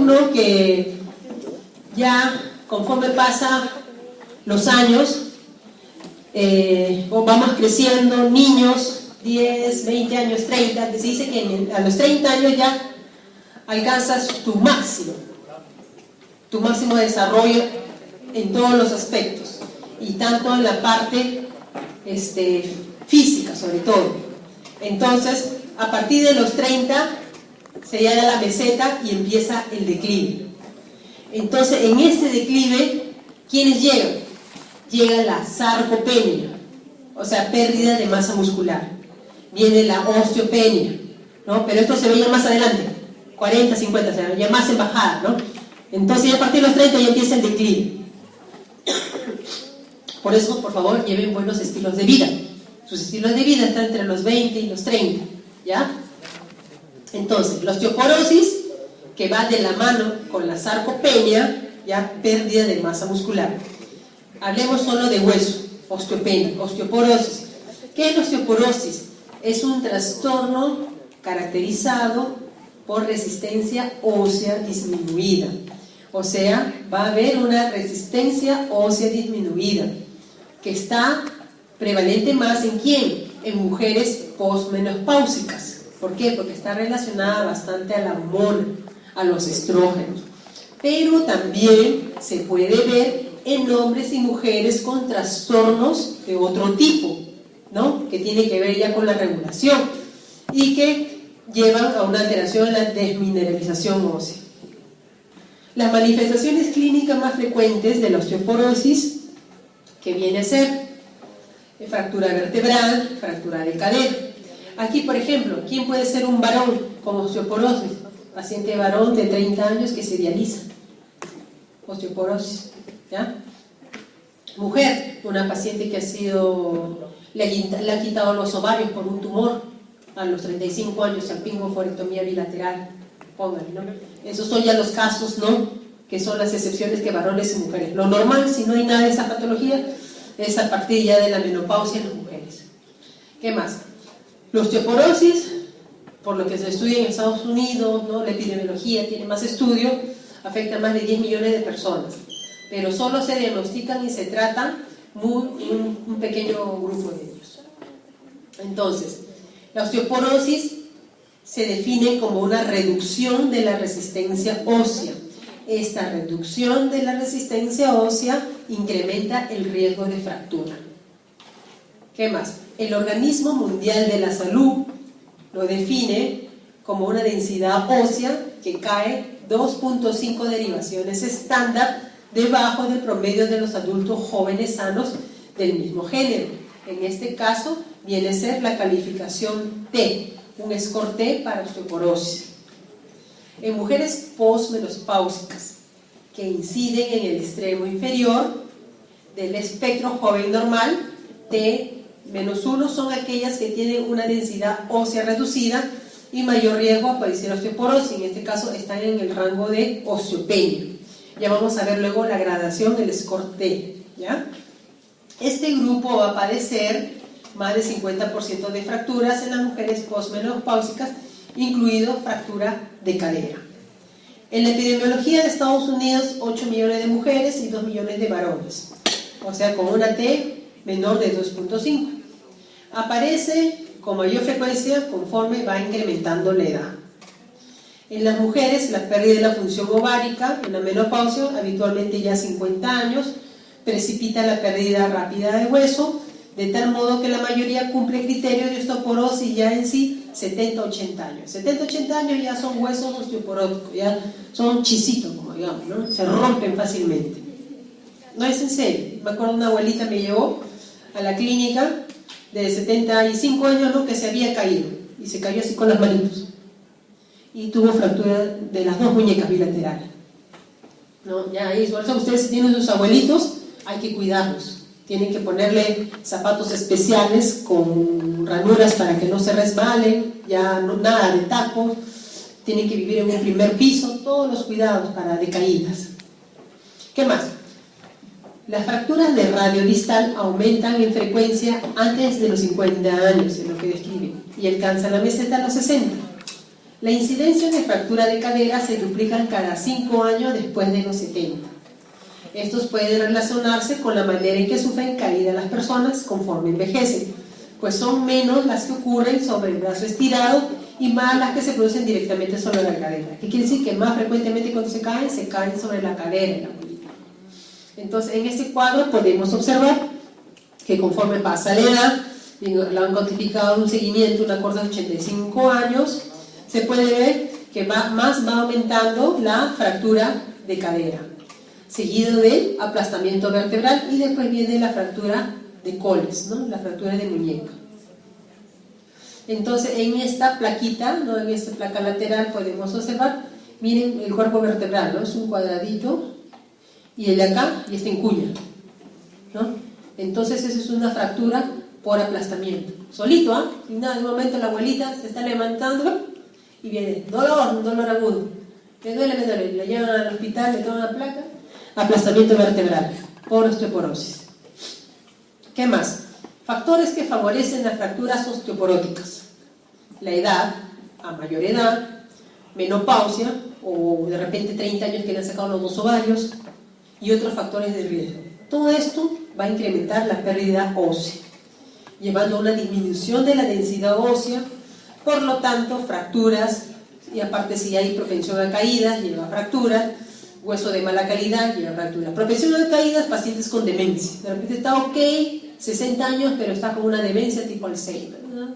trastorno que ya conforme pasa los años, o vamos creciendo, niños, 10, 20 años, 30, se dice que a los 30 años ya alcanzas tu máximo desarrollo en todos los aspectos, y tanto en la parte física sobre todo. Entonces, a partir de los 30 se llega a la meseta y empieza el declive. Entonces, en este declive, ¿quiénes llegan? Llega la sarcopenia, o sea, pérdida de masa muscular. Viene la osteopenia, ¿no? Pero esto se ve ya más adelante, 40, 50, o sea, ya más en bajada, ¿no? Entonces, ya a partir de los 30 ya empieza el declive. Por eso, por favor, lleven buenos estilos de vida. Sus estilos de vida están entre los 20 y los 30, ¿ya? Entonces, la osteoporosis, que va de la mano con la sarcopenia, ya pérdida de masa muscular. Hablemos solo de hueso, osteopenia, osteoporosis. ¿Qué es la osteoporosis? Es un trastorno caracterizado por resistencia ósea disminuida. O sea, va a haber una resistencia ósea disminuida, que está prevalente más en ¿quién? En mujeres posmenopáusicas. ¿Por qué? Porque está relacionada bastante a la hormona, a los estrógenos. Pero también se puede ver en hombres y mujeres con trastornos de otro tipo, ¿no? Que tiene que ver ya con la regulación y que llevan a una alteración en la desmineralización ósea. Las manifestaciones clínicas más frecuentes de la osteoporosis, que viene a ser fractura vertebral, fractura de cadera. Aquí, por ejemplo, ¿quién puede ser un varón con osteoporosis? Paciente varón de 30 años que se dializa. Osteoporosis, ¿ya? Mujer, una paciente que le ha quitado los ovarios por un tumor a los 35 años, salpingoforectomía bilateral. Pónganle, ¿no? Esos son ya los casos, ¿no? Que son las excepciones que varones y mujeres. Lo normal, si no hay nada de esa patología, es a partir ya de la menopausia en las mujeres. ¿Qué más? La osteoporosis, por lo que se estudia en Estados Unidos, ¿no? La epidemiología tiene más estudio, afecta a más de 10 millones de personas, pero solo se diagnostican y se tratan un pequeño grupo de ellos. Entonces, la osteoporosis se define como una reducción de la resistencia ósea. Esta reducción de la resistencia ósea incrementa el riesgo de fractura. ¿Qué más? El Organismo Mundial de la Salud lo define como una densidad ósea que cae 2.5 derivaciones estándar debajo del promedio de los adultos jóvenes sanos del mismo género. En este caso viene a ser la calificación T, un score T para osteoporosis. En mujeres posmenopáusicas que inciden en el extremo inferior del espectro joven normal, T-1 son aquellas que tienen una densidad ósea reducida y mayor riesgo a padecer osteoporosis. En este caso están en el rango de osteopenia. Ya vamos a ver luego la gradación del score T, ¿ya? Este grupo va a padecer más del 50% de fracturas en las mujeres posmenopáusicas, incluido fractura de cadera. En la epidemiología de Estados Unidos, 8 millones de mujeres y 2 millones de varones, o sea, con una T menor de 2.5. Aparece con mayor frecuencia conforme va incrementando la edad. En las mujeres, la pérdida de la función ovárica en la menopausia, habitualmente ya 50 años, precipita la pérdida rápida de hueso, de tal modo que la mayoría cumple criterios de osteoporosis ya en sí 70-80 años. 70-80 años ya son huesos osteoporóticos, ya son chisitos, como digamos, ¿no? Se rompen fácilmente. No es en serio. Me acuerdo una abuelita me llevó a la clínica de 75 años, ¿no? Que se había caído y se cayó así con las manitos y tuvo fractura de las dos muñecas bilaterales, ¿no? Ya ahí, por eso ustedes tienen sus abuelitos, hay que cuidarlos. Tienen que ponerle zapatos especiales con ranuras para que no se resbalen, ya no, nada de tacos, tienen que vivir en un primer piso, todos los cuidados para de caídas. ¿Qué más? Las fracturas de radio distal aumentan en frecuencia antes de los 50 años, en lo que describen, y alcanzan la meseta a los 60. La incidencia de fractura de cadera se duplica cada 5 años después de los 70. Estos pueden relacionarse con la manera en que sufren caída las personas conforme envejecen, pues son menos las que ocurren sobre el brazo estirado y más las que se producen directamente sobre la cadera. ¿Qué quiere decir? Que más frecuentemente cuando se caen sobre la cadera, en la colita. Entonces, en este cuadro podemos observar que conforme pasa la edad, lo han cuantificado un seguimiento, una curva de 85 años, se puede ver que va aumentando la fractura de cadera, seguido del aplastamiento vertebral y después viene la fractura de coles, ¿no? La fractura de muñeca. Entonces, en esta plaquita, ¿no? En esta placa lateral podemos observar, miren el cuerpo vertebral, ¿no? Es un cuadradito, y el de acá, y este en cuña, ¿no? Entonces, esa es una fractura por aplastamiento. Solito, ¿ah? Sin nada, de un momento la abuelita se está levantando y viene un dolor agudo. Me duele, le llevan al hospital, le toman la placa, aplastamiento vertebral, por osteoporosis. ¿Qué más? Factores que favorecen las fracturas osteoporóticas: la edad, a mayor edad, menopausia, o de repente 30 años que le han sacado los 2 ovarios, y otros factores de riesgo. Todo esto va a incrementar la pérdida ósea, llevando a una disminución de la densidad ósea, por lo tanto fracturas, y aparte si hay propensión a caídas, lleva a fracturas, hueso de mala calidad, lleva a fracturas. Propensión a caídas, pacientes con demencia, de repente está ok, 60 años, pero está con una demencia tipo Alzheimer, ¿no?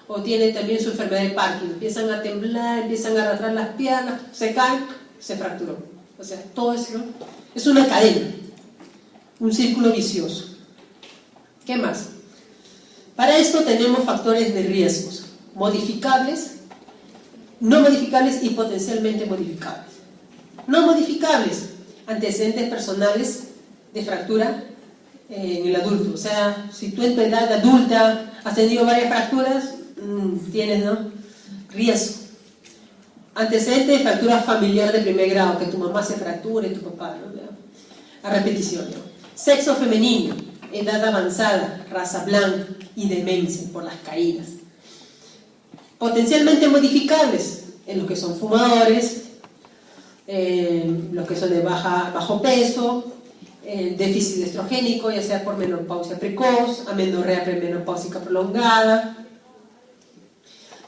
O tiene también su enfermedad de Parkinson, empiezan a temblar, empiezan a arrastrar las piernas, se caen, se fracturó. O sea, todo eso es una cadena, un círculo vicioso. ¿Qué más? Para esto tenemos factores de riesgos: modificables, no modificables y potencialmente modificables. No modificables: antecedentes personales de fractura en el adulto. O sea, si tú en tu edad adulta has tenido varias fracturas, tienes, ¿no?, riesgo. Antecedente de fractura familiar de primer grado, que tu mamá se fracture, tu papá, ¿no?, a repetición, ¿no? Sexo femenino, edad avanzada, raza blanca y demencia por las caídas. Potencialmente modificables, en los que son fumadores, los que son de bajo peso, déficit estrogénico, ya sea por menopausia precoz, amenorrea premenopáusica prolongada,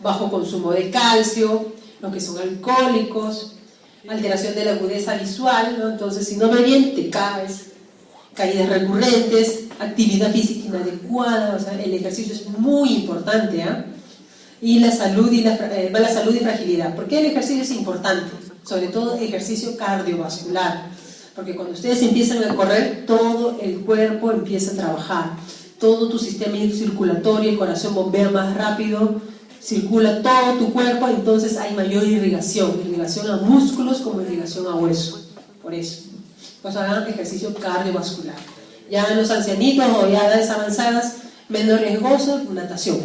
bajo consumo de calcio, los que son alcohólicos, alteración de la agudeza visual, ¿no? Entonces, si no ve bien, te caes, caídas recurrentes, actividad física inadecuada, o sea, el ejercicio es muy importante, ¿eh? Y la salud y fragilidad. ¿Por qué el ejercicio es importante? Sobre todo ejercicio cardiovascular, porque cuando ustedes empiezan a correr, todo el cuerpo empieza a trabajar, todo tu sistema circulatorio, el corazón bombea más rápido, circula todo tu cuerpo, entonces hay mayor irrigación a músculos como irrigación a hueso. Por eso, pues hagan ejercicio cardiovascular. Ya en los ancianitos o ya edades avanzadas, menos riesgoso, natación,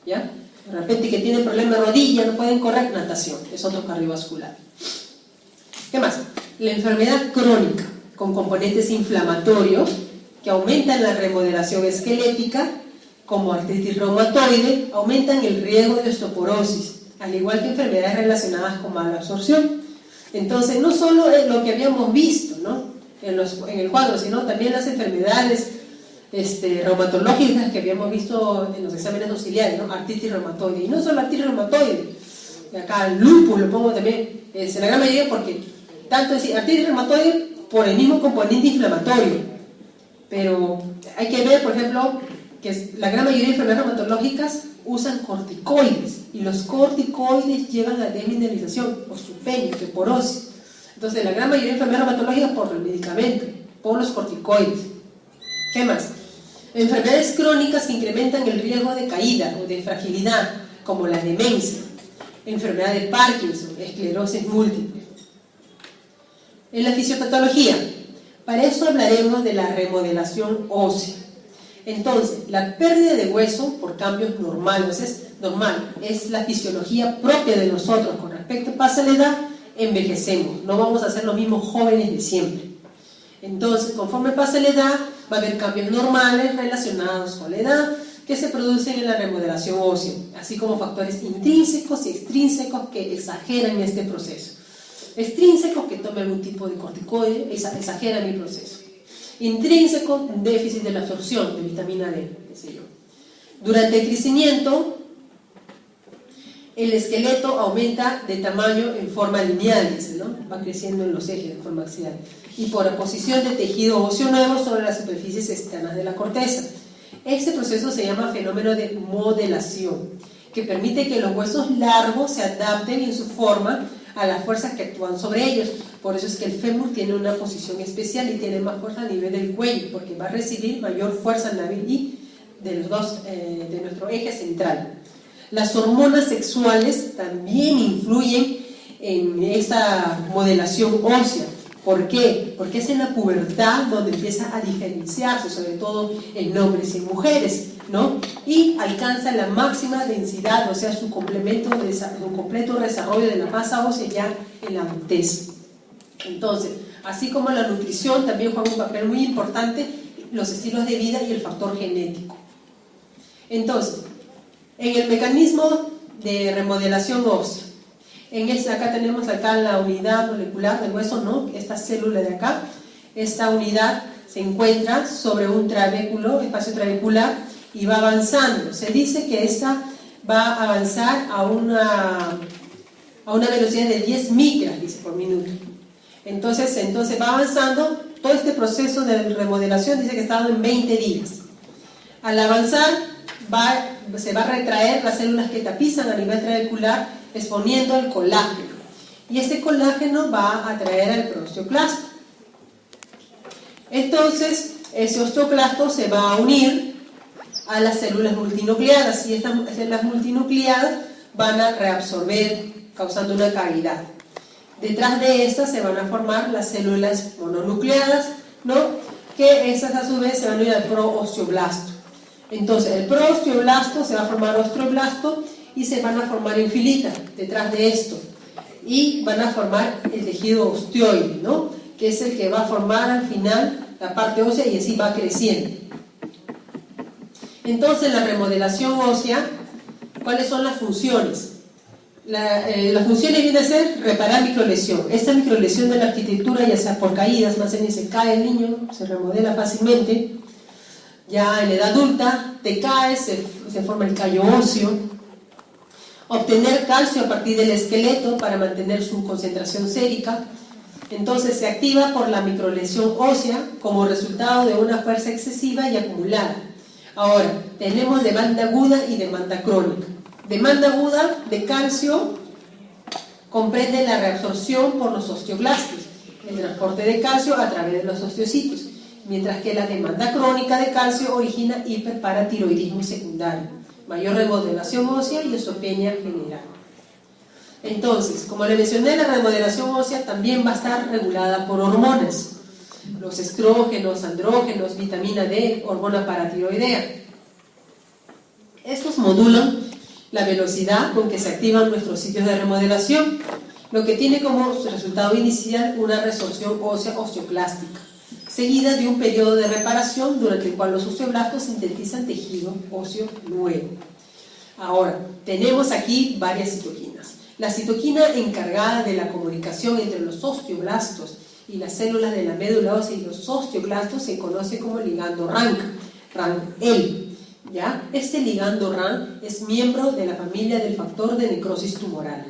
¿ya? De repente que tienen problemas de rodilla, no pueden correr, natación, es otro cardiovascular. ¿Qué más? La enfermedad crónica con componentes inflamatorios que aumentan la remodelación esquelética, como artritis reumatoide, aumentan el riesgo de osteoporosis, al igual que enfermedades relacionadas con mala absorción. Entonces, no solo lo que habíamos visto, ¿no?, en el cuadro, sino también las enfermedades reumatológicas que habíamos visto en los exámenes auxiliares, ¿no?, artritis reumatoide, y no solo artritis reumatoide, acá el lupus lo pongo también, en la gran mayoría, porque tanto es artritis reumatoide por el mismo componente inflamatorio, pero hay que ver, por ejemplo, que la gran mayoría de enfermedades reumatológicas usan corticoides, y los corticoides llevan a demineralización, osteopenia, osteoporosis. Entonces, la gran mayoría de enfermedades reumatológicas por el medicamento, por los corticoides. ¿Qué más? Enfermedades crónicas que incrementan el riesgo de caída o de fragilidad, como la demencia, enfermedad de Parkinson, esclerosis múltiple. En la fisiopatología, para eso hablaremos de la remodelación ósea. Entonces, la pérdida de hueso por cambios normales es la fisiología propia de nosotros. Con respecto pasa la edad, envejecemos, no vamos a ser los mismos jóvenes de siempre. Entonces, conforme pasa la edad, va a haber cambios normales relacionados con la edad, que se producen en la remodelación ósea, así como factores intrínsecos y extrínsecos que exageran este proceso. Extrínsecos, que tome algún tipo de corticoide, exageran el proceso. Intrínseco, déficit de la absorción de vitamina D, qué sé yo. Durante el crecimiento, el esqueleto aumenta de tamaño en forma lineal, dice, ¿no? Va creciendo en los ejes de forma axial. Y por oposición de tejido óseo nuevo sobre las superficies externas de la corteza. Este proceso se llama fenómeno de modelación, que permite que los huesos largos se adapten en su forma a las fuerzas que actúan sobre ellos. Por eso es que el fémur tiene una posición especial y tiene más fuerza a nivel del cuello, porque va a recibir mayor fuerza en y de los dos, de nuestro eje central. Las hormonas sexuales también influyen en esta modelación ósea. ¿Por qué? Porque es en la pubertad donde empieza a diferenciarse, sobre todo en hombres y en mujeres, ¿no? Y alcanza la máxima densidad, o sea, su completo desarrollo de la masa ósea ya en la adultez. Entonces, así como la nutrición también juega un papel muy importante, los estilos de vida y el factor genético. Entonces, en el mecanismo de remodelación ósea, acá tenemos la unidad molecular del hueso, ¿no? Esta célula de acá, esta unidad se encuentra sobre un trabéculo, espacio trabecular, y va avanzando. Se dice que esta va a avanzar a una velocidad de 10 micras, dice, por minuto. Entonces va avanzando. Todo este proceso de remodelación dice que está dado en 20 días. Al avanzar, se va a retraer las células que tapizan a nivel trabecular, exponiendo el colágeno, y este colágeno va a atraer al prosteoclasto. Entonces ese osteoclasto se va a unir a las células multinucleadas, y estas células multinucleadas van a reabsorber, causando una cavidad. Detrás de estas se van a formar las células mononucleadas, ¿no? Que estas a su vez se van a unir al proosteoblasto. Entonces el proosteoblasto se va a formar osteoblasto y se van a formar en filita detrás de esto, y van a formar el tejido osteoide, ¿no? Que es el que va a formar al final la parte ósea, y así va creciendo. Entonces, la remodelación ósea, ¿cuáles son las funciones? Las funciones vienen a ser reparar microlesión. Esta microlesión de la arquitectura, ya sea por caídas, más bien se cae el niño, se remodela fácilmente. Ya en la edad adulta te caes, se forma el callo óseo. Obtener calcio a partir del esqueleto para mantener su concentración sérica. Entonces se activa por la microlesión ósea como resultado de una fuerza excesiva y acumulada. Ahora, tenemos demanda aguda y demanda crónica. Demanda aguda de calcio comprende la reabsorción por los osteoblastos, el transporte de calcio a través de los osteocitos, mientras que la demanda crónica de calcio origina hiperparatiroidismo secundario, mayor remodelación ósea y osteopenia general. Entonces, como le mencioné, la remodelación ósea también va a estar regulada por hormonas, los estrógenos, andrógenos, vitamina D, hormona paratiroidea. Estos modulan la velocidad con que se activan nuestros sitios de remodelación, lo que tiene como resultado inicial una resorción ósea osteoclástica, seguida de un periodo de reparación durante el cual los osteoblastos sintetizan tejido óseo nuevo. Ahora, tenemos aquí varias citoquinas. La citoquina encargada de la comunicación entre los osteoblastos y las células de la médula ósea y los osteoclastos se conoce como ligando RANKL. ¿Ya? Este ligando RAN es miembro de la familia del factor de necrosis tumoral.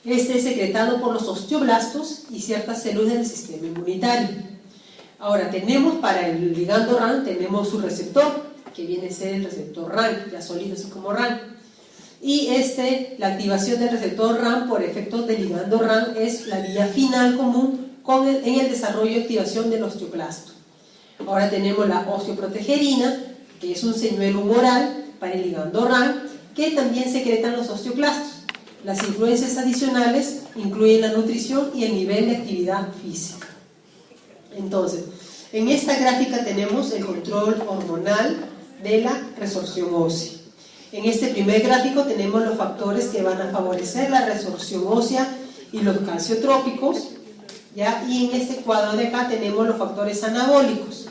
Este es secretado por los osteoblastos y ciertas células del sistema inmunitario. Ahora, tenemos para el ligando RAN, tenemos su receptor, que viene a ser el receptor RAN, ya solito así como RAN. Y la activación del receptor RAN por efecto del ligando RAN es la vía final común en el desarrollo y activación del osteoclasto. Ahora tenemos la osteoprotegerina, que es un señuelo humoral para el ligando RAN, que también secretan los osteoclastos. Las influencias adicionales incluyen la nutrición y el nivel de actividad física. Entonces, en esta gráfica tenemos el control hormonal de la resorción ósea. En este primer gráfico tenemos los factores que van a favorecer la resorción ósea y los calciotrópicos, ¿ya? Y en este cuadro de acá tenemos los factores anabólicos.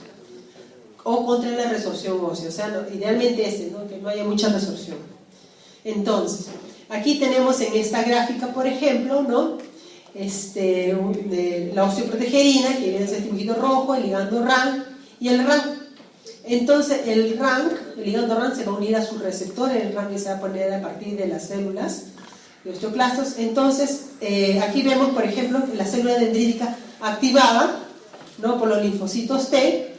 o contra la resorción ósea, o sea, idealmente ¿no? Que no haya mucha resorción. Entonces, aquí tenemos en esta gráfica, por ejemplo, ¿no? La osteoprotegerina, que viene en ese dibujito rojo, el ligando RAN y el RAN. Entonces, el ligando RAN se va a unir a su receptor, el RAN que se va a poner a partir de las células de osteoclastos. Entonces, aquí vemos, por ejemplo, la célula dendrítica activada, ¿no? Por los linfocitos T,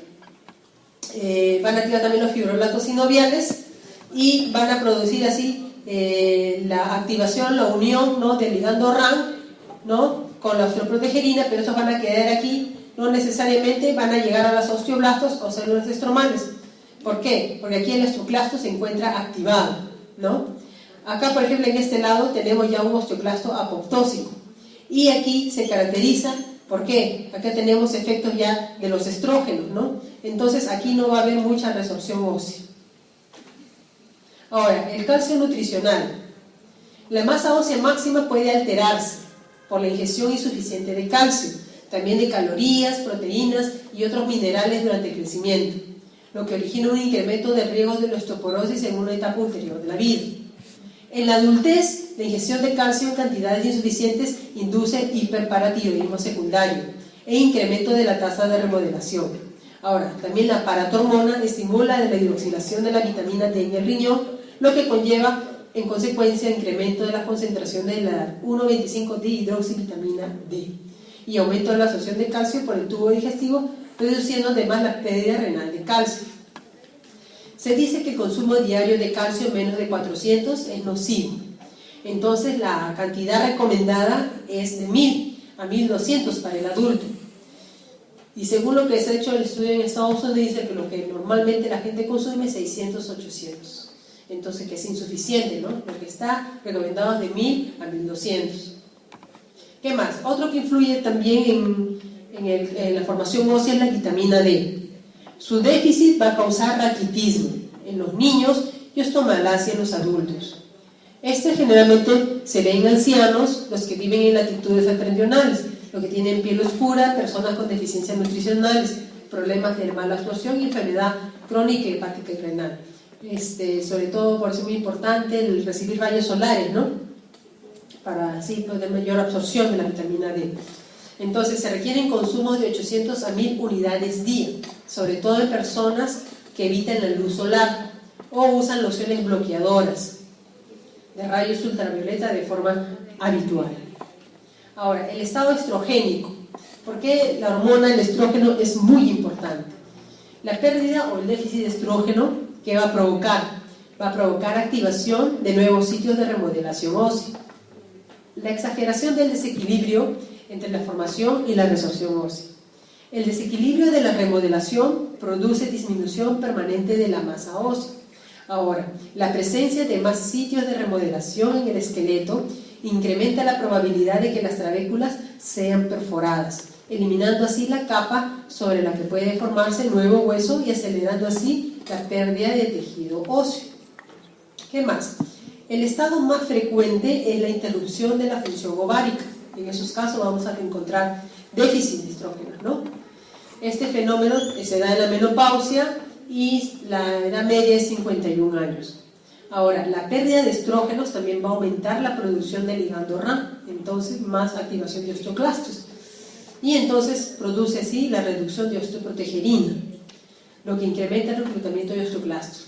van a activar también los fibroblastos sinoviales y van a producir así la activación, la unión, ¿no? Del ligando RAN, ¿no? Con la osteoprotegerina, pero estos van a quedar aquí, no necesariamente van a llegar a los osteoblastos o células estromales. ¿Por qué? Porque aquí el osteoclasto se encuentra activado, ¿no? Acá, por ejemplo, en este lado tenemos ya un osteoclasto apoptósico y aquí se caracteriza. ¿Por qué? Acá tenemos efectos ya de los estrógenos, ¿no? Entonces aquí no va a haber mucha resorción ósea. Ahora, el calcio nutricional. La masa ósea máxima puede alterarse por la ingestión insuficiente de calcio, también de calorías, proteínas y otros minerales durante el crecimiento, lo que origina un incremento del riesgo de la osteoporosis en una etapa ulterior de la vida. En la adultez, la ingestión de calcio en cantidades insuficientes induce hiperparatiroidismo secundario e incremento de la tasa de remodelación. Ahora, también la paratormona estimula la hidroxilación de la vitamina D en el riñón, lo que conlleva en consecuencia incremento de la concentración de la 1,25-dihidroxivitamina D y aumento de la absorción de calcio por el tubo digestivo, reduciendo además la pérdida renal de calcio. Se dice que el consumo diario de calcio menos de 400 es nocivo. Entonces la cantidad recomendada es de 1000 a 1200 para el adulto. Y según lo que se ha hecho el estudio en Estados Unidos, dice que lo que normalmente la gente consume es 600, 800. Entonces que es insuficiente, ¿no? Lo que está recomendado es de 1000 a 1200. ¿Qué más? Otro que influye también en la formación ósea es la vitamina D. Su déficit va a causar raquitismo en los niños y osteomalacia en los adultos. Este generalmente se ve en ancianos, los que viven en latitudes septentrionales, los que tienen piel oscura, personas con deficiencias nutricionales, problemas de mala absorción y enfermedad crónica, hepática y renal. Sobre todo, por eso es muy importante el recibir rayos solares, ¿no? Para así poder mayor absorción de la vitamina D. Entonces se requieren consumos de 800 a 1000 unidades día, sobre todo en personas que evitan la luz solar o usan lociones bloqueadoras de rayos ultravioleta de forma habitual. Ahora, el estado estrogénico. ¿Por qué la hormona, el estrógeno, es muy importante? La pérdida o el déficit de estrógeno, ¿qué va a provocar? Va a provocar activación de nuevos sitios de remodelación ósea. La exageración del desequilibrio entre la formación y la resorción ósea. El desequilibrio de la remodelación produce disminución permanente de la masa ósea. Ahora, la presencia de más sitios de remodelación en el esqueleto incrementa la probabilidad de que las trabéculas sean perforadas, eliminando así la capa sobre la que puede formarse el nuevo hueso y acelerando así la pérdida de tejido óseo. ¿Qué más? El estado más frecuente es la interrupción de la función ovárica. En esos casos vamos a encontrar déficit de estrógenos, ¿no? Este fenómeno se da en la menopausia y la edad media es 51 años. Ahora, la pérdida de estrógenos también va a aumentar la producción de ligando RAN, entonces más activación de osteoclastos. Y entonces produce así la reducción de osteoprotegerina, lo que incrementa el reclutamiento de osteoclastos.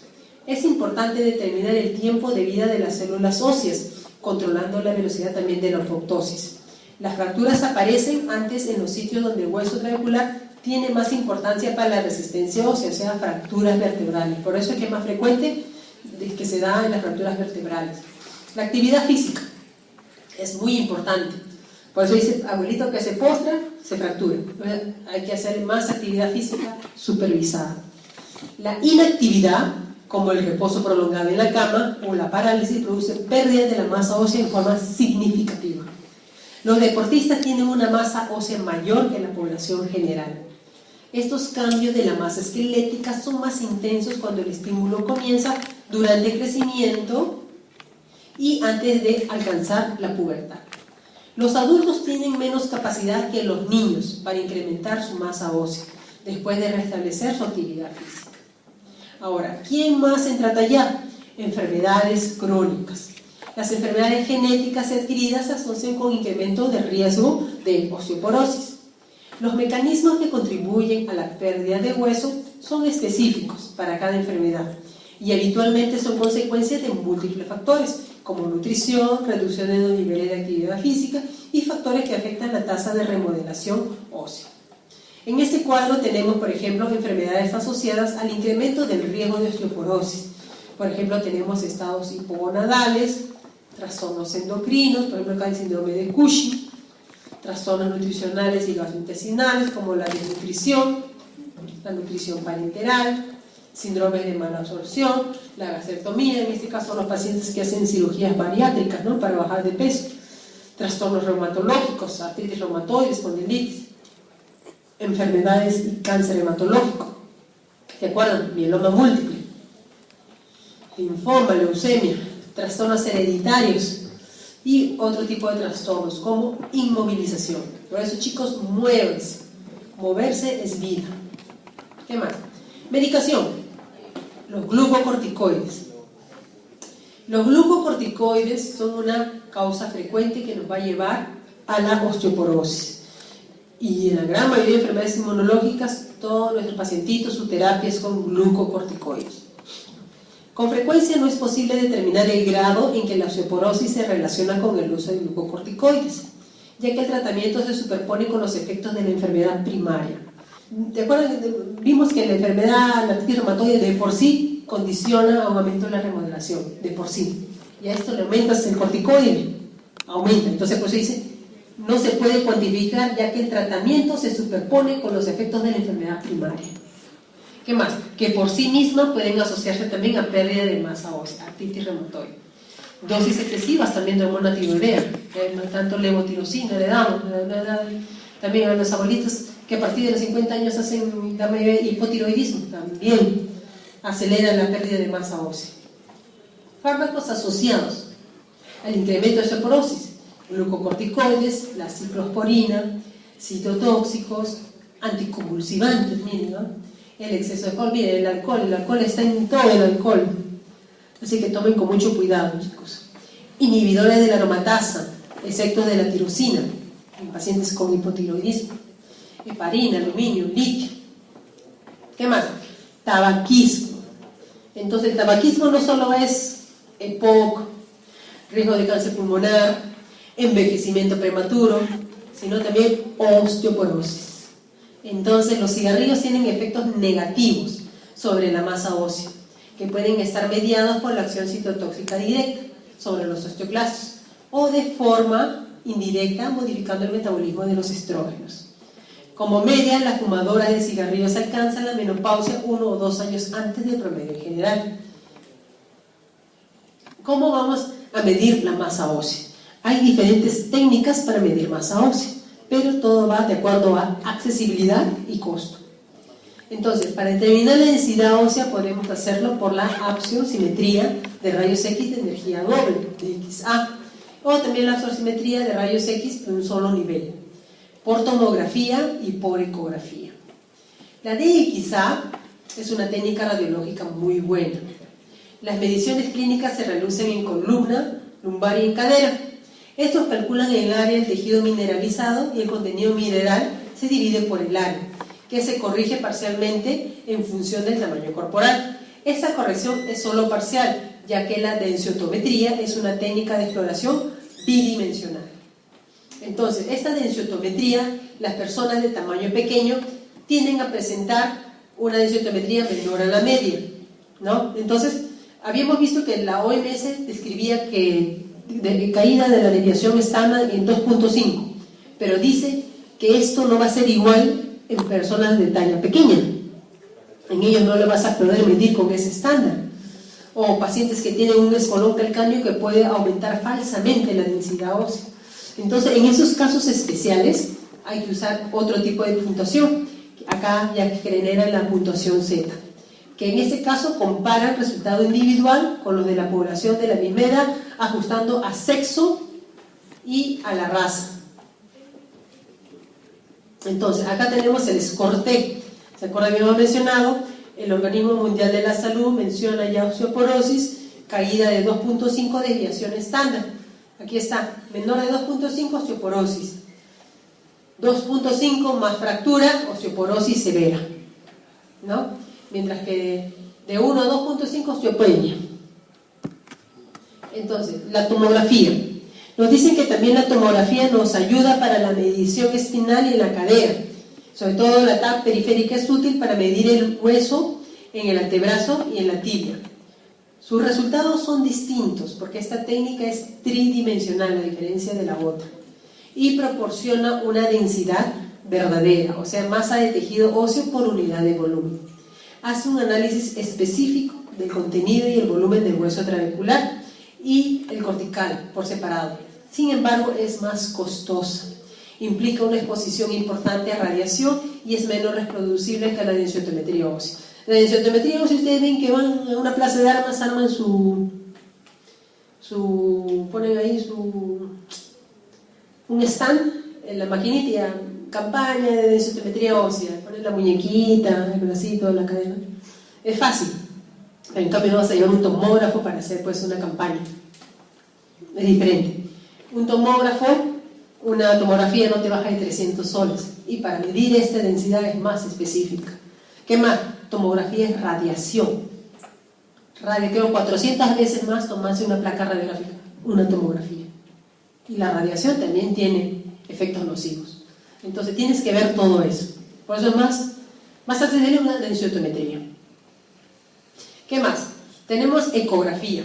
Es importante determinar el tiempo de vida de las células óseas, controlando la velocidad también de la apoptosis. Las fracturas aparecen antes en los sitios donde el hueso trabecular tiene más importancia para la resistencia ósea, o sea, fracturas vertebrales. Por eso es que es más frecuente que se da en las fracturas vertebrales. La actividad física es muy importante. Por eso dice, abuelito que se postra, se fractura. Hay que hacer más actividad física supervisada. La inactividad, como el reposo prolongado en la cama o la parálisis, produce pérdida de la masa ósea en forma significativa. Los deportistas tienen una masa ósea mayor que la población general. Estos cambios de la masa esquelética son más intensos cuando el estímulo comienza durante el crecimiento y antes de alcanzar la pubertad. Los adultos tienen menos capacidad que los niños para incrementar su masa ósea después de restablecer su actividad física. Ahora, ¿quién más trata ya? Enfermedades crónicas. Las enfermedades genéticas adquiridas se asocian con incremento de riesgo de osteoporosis. Los mecanismos que contribuyen a la pérdida de hueso son específicos para cada enfermedad y habitualmente son consecuencias de múltiples factores, como nutrición, reducción de los niveles de actividad física y factores que afectan la tasa de remodelación ósea. En este cuadro tenemos, por ejemplo, enfermedades asociadas al incremento del riesgo de osteoporosis. Por ejemplo, tenemos estados hipogonadales, trastornos endocrinos, por ejemplo, acá el síndrome de Cushing, trastornos nutricionales y gastrointestinales como la desnutrición, la nutrición parenteral, síndromes de mala absorción, la gastrectomía, en este caso los pacientes que hacen cirugías bariátricas, ¿no?, para bajar de peso, trastornos reumatológicos, artritis reumatoide, espondilitis, enfermedades y cáncer hematológico, ¿se acuerdan? Mieloma múltiple, linfoma, leucemia, trastornos hereditarios y otro tipo de trastornos como inmovilización. Por eso, chicos, muévanse. Moverse es vida. ¿Qué más? Medicación. Los glucocorticoides. Los glucocorticoides son una causa frecuente que nos va a llevar a la osteoporosis. Y en la gran mayoría de enfermedades inmunológicas, todos nuestros pacientitos, su terapia es con glucocorticoides. Con frecuencia no es posible determinar el grado en que la osteoporosis se relaciona con el uso de glucocorticoides, ya que el tratamiento se superpone con los efectos de la enfermedad primaria. ¿De acuerdo? Vimos que la enfermedad, la artritis reumatoide de por sí condiciona a un aumento de la remodelación, de por sí. Y a esto le aumentas el corticoide, aumenta. Entonces, pues se dice, no se puede cuantificar ya que el tratamiento se superpone con los efectos de la enfermedad primaria. ¿Qué más? Que por sí misma pueden asociarse también a pérdida de masa ósea, artritis reumatoide. Dosis excesivas también de hormona tiroidea, no tanto levotirosina le damos, también a los abuelitos que a partir de los 50 años hacen hipotiroidismo, también aceleran la pérdida de masa ósea. Fármacos asociados al incremento de osteoporosis, glucocorticoides, la ciclosporina, citotóxicos, anticonvulsivantes, miren, ¿no? El exceso de alcohol, miren, el alcohol está en todo el alcohol, así que tomen con mucho cuidado, chicos. Inhibidores de la aromatasa, efectos de la tirosina en pacientes con hipotiroidismo, heparina, aluminio, litio. ¿Qué más? Tabaquismo. Entonces el tabaquismo no solo es EPOC, riesgo de cáncer pulmonar, envejecimiento prematuro, sino también osteoporosis. Entonces los cigarrillos tienen efectos negativos sobre la masa ósea, que pueden estar mediados por la acción citotóxica directa sobre los osteoclastos o de forma indirecta modificando el metabolismo de los estrógenos. Como media, la fumadora de cigarrillos alcanza la menopausia 1 o 2 años antes del promedio general. ¿Cómo vamos a medir la masa ósea? Hay diferentes técnicas para medir masa ósea, pero todo va de acuerdo a accesibilidad y costo. Entonces, para determinar la densidad ósea podemos hacerlo por la absciosimetría de rayos X de energía doble, DXA, o también la absciosimetría de rayos X de un solo nivel, por tomografía y por ecografía. La DXA es una técnica radiológica muy buena. Las mediciones clínicas se realizan en columna, lumbar y en cadera. Estos calculan el área del tejido mineralizado y el contenido mineral se divide por el área, que se corrige parcialmente en función del tamaño corporal. Esta corrección es solo parcial, ya que la densiotometría es una técnica de exploración bidimensional. Entonces, esta densiotometría, las personas de tamaño pequeño tienden a presentar una densiotometría menor a la media, ¿no? Entonces, habíamos visto que la OMS describía que de caída de la desviación estándar en 2.5, pero dice que esto no va a ser igual en personas de talla pequeña. En ellos no le vas a poder medir con ese estándar. O pacientes que tienen un espolón calcáneo que puede aumentar falsamente la densidad ósea. Entonces, en esos casos especiales hay que usar otro tipo de puntuación. Acá ya genera la puntuación Z, que en este caso compara el resultado individual con los de la población de la misma edad, ajustando a sexo y a la raza. Entonces, acá tenemos el score T. ¿Se acuerdan? Habíamos mencionado El Organismo Mundial de la Salud menciona ya osteoporosis, caída de 2.5, desviación estándar. Aquí está, menor de 2.5, osteoporosis. 2.5 más fractura, osteoporosis severa, ¿no? Mientras que de 1 a 2.5, osteopenia. Entonces, la tomografía. Nos dicen que también la tomografía nos ayuda para la medición espinal y en la cadera. Sobre todo la TAP periférica es útil para medir el hueso en el antebrazo y en la tibia. Sus resultados son distintos porque esta técnica es tridimensional a diferencia de la otra y proporciona una densidad verdadera, o sea, masa de tejido óseo por unidad de volumen. Hace un análisis específico del contenido y el volumen del hueso trabecular y el cortical por separado. Sin embargo, es más costosa. Implica una exposición importante a radiación y es menos reproducible que la densiotometría ósea. La densiotometría ósea, ustedes ven que van a una plaza de armas, arman ponen ahí un stand en la maquinita y ya, campaña de densiotometría ósea, ponen la muñequita, el bracito, la cadena. Es fácil. En cambio no vas a llevar un tomógrafo para hacer pues una campaña. Es diferente. Un tomógrafo, una tomografía no te baja de 300 soles y para medir esta densidad es más específica. ¿Qué más? Tomografía es radiación. Creo 400 veces más tomarse una placa radiográfica, una tomografía. Y la radiación también tiene efectos nocivos. Entonces tienes que ver todo eso. Por eso es más accesible una densiotometría. ¿Qué más? Tenemos ecografía.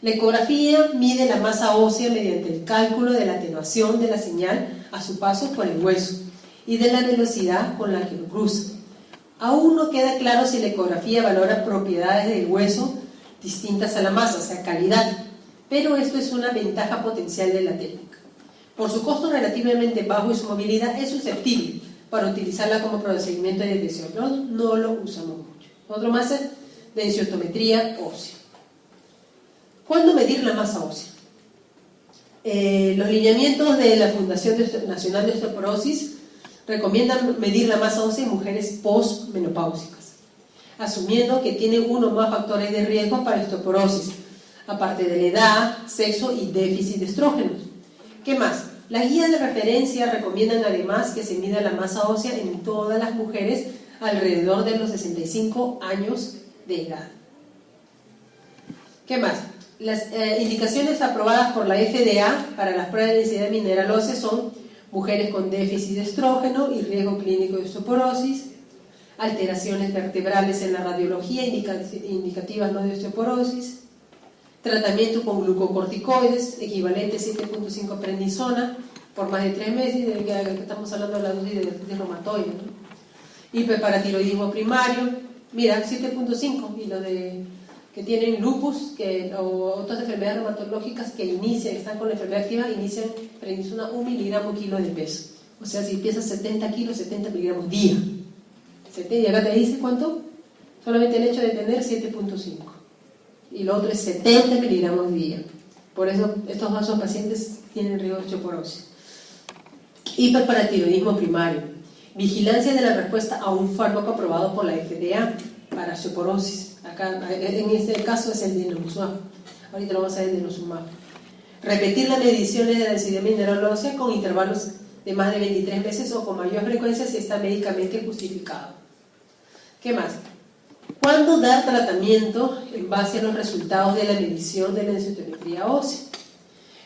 La ecografía mide la masa ósea mediante el cálculo de la atenuación de la señal a su paso por el hueso y de la velocidad con la que lo cruza. Aún no queda claro si la ecografía valora propiedades del hueso distintas a la masa, o sea, calidad, pero esto es una ventaja potencial de la técnica. Por su costo relativamente bajo y su movilidad es susceptible para utilizarla como procedimiento de detección. No lo usamos mucho. Otro más es densiotometría ósea. ¿Cuándo medir la masa ósea? Los lineamientos de la Fundación Nacional de Osteoporosis recomiendan medir la masa ósea en mujeres postmenopáusicas, asumiendo que tienen uno o más factores de riesgo para osteoporosis, aparte de la edad, sexo y déficit de estrógenos. ¿Qué más? Las guías de referencia recomiendan además que se mida la masa ósea en todas las mujeres alrededor de los 65 años de edad. ¿Qué más? Las indicaciones aprobadas por la FDA para las pruebas de densidad mineral ósea son mujeres con déficit de estrógeno y riesgo clínico de osteoporosis, alteraciones vertebrales en la radiología indicativas no de osteoporosis, tratamiento con glucocorticoides equivalente a 7.5 prednisona por más de 3 meses, de que estamos hablando de la dosis de reumatoide, ¿no? Hiperparatiroidismo primario, mira, 7.5, y los que tienen lupus o otras enfermedades reumatológicas que están con la enfermedad activa, inician prednisona 1 miligramo kilo de peso. O sea, si pesas 70 kilos, 70 miligramos día. ¿Y acá te dice cuánto? Solamente el hecho de tener 7.5. Y lo otro es 70 miligramos día. Por eso estos dos pacientes tienen riesgo de osteoporosis. Hiperparatiroidismo primario. Vigilancia de la respuesta a un fármaco aprobado por la FDA para osteoporosis. Acá, en este caso es el denosumab. Ahorita lo vamos a ver el denosumab. Repetir las mediciones de la densidad mineral ósea con intervalos de más de 23 veces o con mayor frecuencia si está médicamente justificado. ¿Qué más? ¿Cuándo dar tratamiento en base a los resultados de la medición de la densiotometría ósea?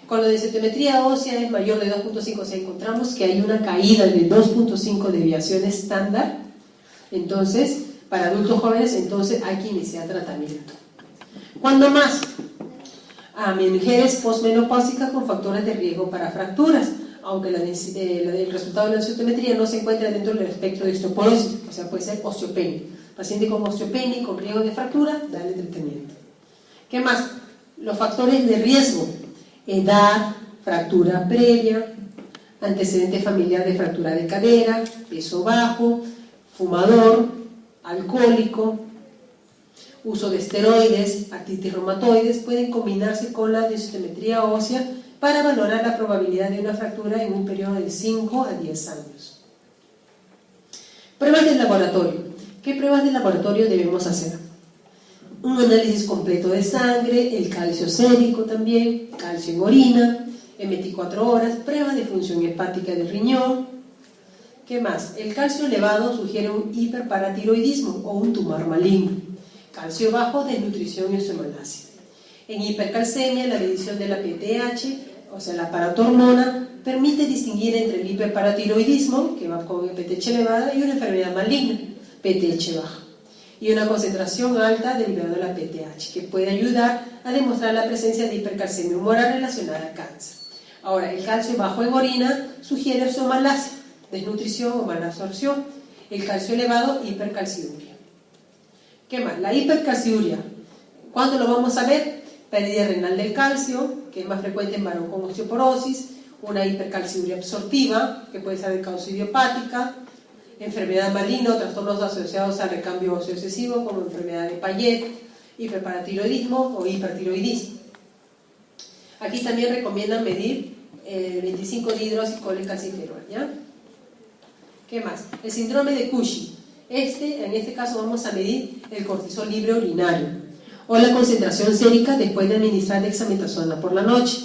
Con la densiotometría ósea es mayor de 2.5, o sea, encontramos que hay una caída de 2.5 deviación estándar, entonces, para adultos jóvenes, entonces hay que iniciar tratamiento. ¿Cuándo más? A mujeres postmenopáusicas con factores de riesgo para fracturas, aunque el resultado de la densiotometría no se encuentra dentro del espectro de osteoporosis, o sea, puede ser osteopenia. Paciente con osteopenia y con riesgo de fractura, dale tratamiento. ¿Qué más? Los factores de riesgo: edad, fractura previa, antecedente familiar de fractura de cadera, peso bajo, fumador, alcohólico, uso de esteroides, artritis reumatoides, pueden combinarse con la densiotometría ósea para valorar la probabilidad de una fractura en un periodo de 5 a 10 años. Pruebas del laboratorio. ¿Qué pruebas de laboratorio debemos hacer? Un análisis completo de sangre, el calcio sérico también, calcio en orina, en 24 horas, pruebas de función hepática del riñón. ¿Qué más? El calcio elevado sugiere un hiperparatiroidismo o un tumor maligno. Calcio bajo, desnutrición y osteomalacia. En hipercalcemia, la medición de la PTH, o sea, la paratormona, permite distinguir entre el hiperparatiroidismo, que va con PTH elevada, y una enfermedad maligna, PTH baja. Y una concentración alta derivada de la PTH, que puede ayudar a demostrar la presencia de hipercalcemia humoral relacionada al cáncer. Ahora, el calcio bajo en orina sugiere osteomalacia, desnutrición o mala absorción. El calcio elevado, hipercalciuria. ¿Qué más? La hipercalciuria. ¿Cuándo lo vamos a ver? Pérdida renal del calcio, que es más frecuente en varón con osteoporosis, una hipercalciuria absortiva, que puede ser de causa idiopática, enfermedad maligna o trastornos asociados al recambio óseo excesivo, como enfermedad de Payet, hiperparatiroidismo o hipertiroidismo. Aquí también recomiendan medir 25 dihidroxicólicalciferol, ¿ya? ¿Qué más? El síndrome de Cushing. En este caso vamos a medir el cortisol libre urinario o la concentración sérica después de administrar dexametasona por la noche.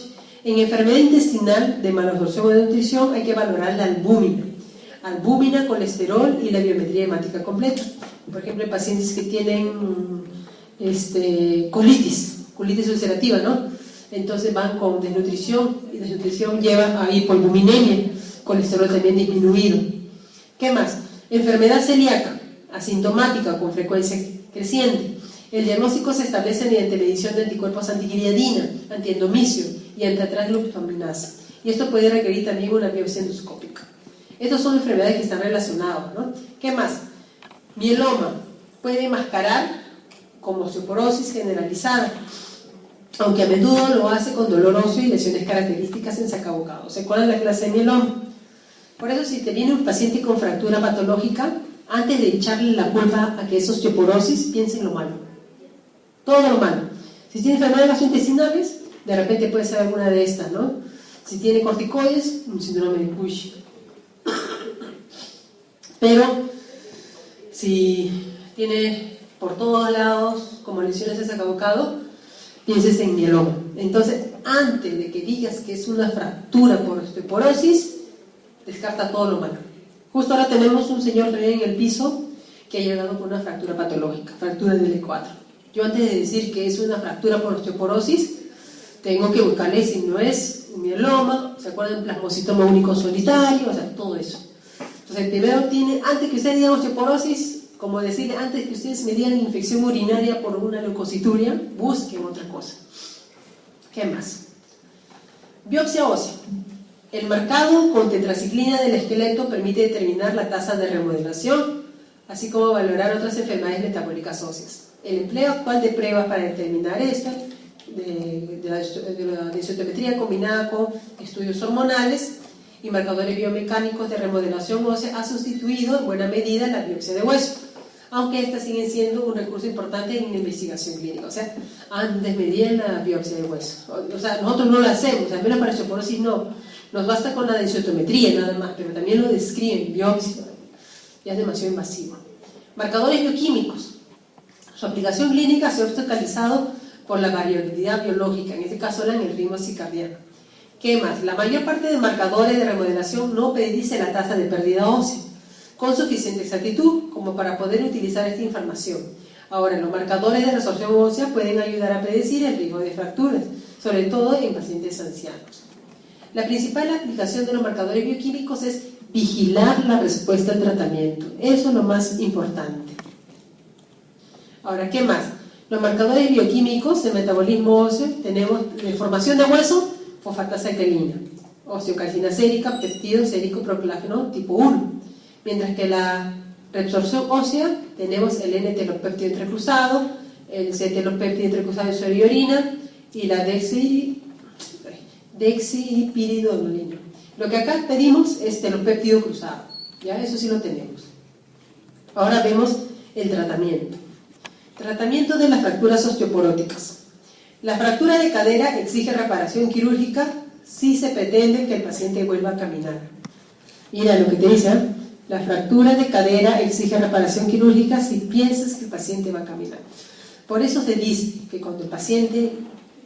En enfermedad intestinal de malabsorción o de nutrición hay que valorar la albúmina, colesterol y la biometría hemática completa. Por ejemplo, en pacientes que tienen colitis ulcerativa, ¿no? Entonces van con desnutrición, y desnutrición lleva a hipoalbuminemia, colesterol también disminuido. ¿Qué más? Enfermedad celíaca, asintomática con frecuencia creciente. El diagnóstico se establece mediante medición de anticuerpos antigliadina, antiendomicio y antitransglutaminasa. Y esto puede requerir también una biopsia endoscópica. Estas son enfermedades que están relacionadas, ¿no? ¿Qué más? Mieloma puede mascarar como osteoporosis generalizada, aunque a menudo lo hace con dolor óseo y lesiones características en sacabocado. ¿Se acuerdan de la clase de mieloma? Por eso, si te viene un paciente con fractura patológica, antes de echarle la culpa a que es osteoporosis, piensa en lo malo. Todo lo malo. Si tiene enfermedades gastrointestinales, de repente puede ser alguna de estas, ¿no? Si tiene corticoides, un síndrome de Cushing. Pero si tiene por todos lados como lesiones de sacabocado, pienses en mieloma. Entonces, antes de que digas que es una fractura por osteoporosis, descarta todo lo malo. Justo ahora tenemos un señor en el piso que ha llegado con una fractura patológica, fractura del L4. Yo antes de decir que es una fractura por osteoporosis, tengo que buscarle si no es un mieloma, ¿se acuerdan? Plasmocitoma único solitario, o sea, todo eso. Entonces, primero antes que ustedes digan osteoporosis, como decirle, antes que ustedes me digan infección urinaria por una leucocituria, busquen otra cosa. ¿Qué más? Biopsia ósea. El marcado con tetraciclina del esqueleto permite determinar la tasa de remodelación, así como valorar otras enfermedades metabólicas óseas. El empleo actual de pruebas para determinar esto, de la densitometría combinada con estudios hormonales y marcadores biomecánicos de remodelación ósea, ha sustituido en buena medida la biopsia de hueso, aunque estas siguen siendo un recurso importante en la investigación clínica. O sea, antes medían la biopsia de hueso. O sea, nosotros no la hacemos, al menos para osteoporosis no. Nos basta con la densitometría nada más, pero también lo describen, biopsia, ya es demasiado invasivo. Marcadores bioquímicos. Su aplicación clínica se ha obstaculizado por la variabilidad biológica, en este caso era en el ritmo circadiano. ¿Qué más? La mayor parte de marcadores de remodelación no predice la tasa de pérdida ósea con suficiente exactitud como para poder utilizar esta información. Ahora, los marcadores de resorción ósea pueden ayudar a predecir el riesgo de fracturas, sobre todo en pacientes ancianos. La principal aplicación de los marcadores bioquímicos es vigilar la respuesta al tratamiento. Eso es lo más importante. Ahora, ¿qué más? Los marcadores bioquímicos de metabolismo óseo tenemos de formación de hueso, fosfatasa alcalina, osteocalcina sérica, peptido sérico procolágeno tipo 1, mientras que la reabsorción ósea tenemos el N-telopéptido entrecruzado, el C-telopéptido entrecruzado de suero y orina y la dexipiridonolina. Lo que acá pedimos es telopéptido cruzado, ¿ya? Eso sí lo tenemos. Ahora vemos el tratamiento. Tratamiento de las fracturas osteoporóticas. La fractura de cadera exige reparación quirúrgica si se pretende que el paciente vuelva a caminar. Mira lo que te dice, ¿eh? La fractura de cadera exige reparación quirúrgica si piensas que el paciente va a caminar. Por eso se dice que cuando el paciente,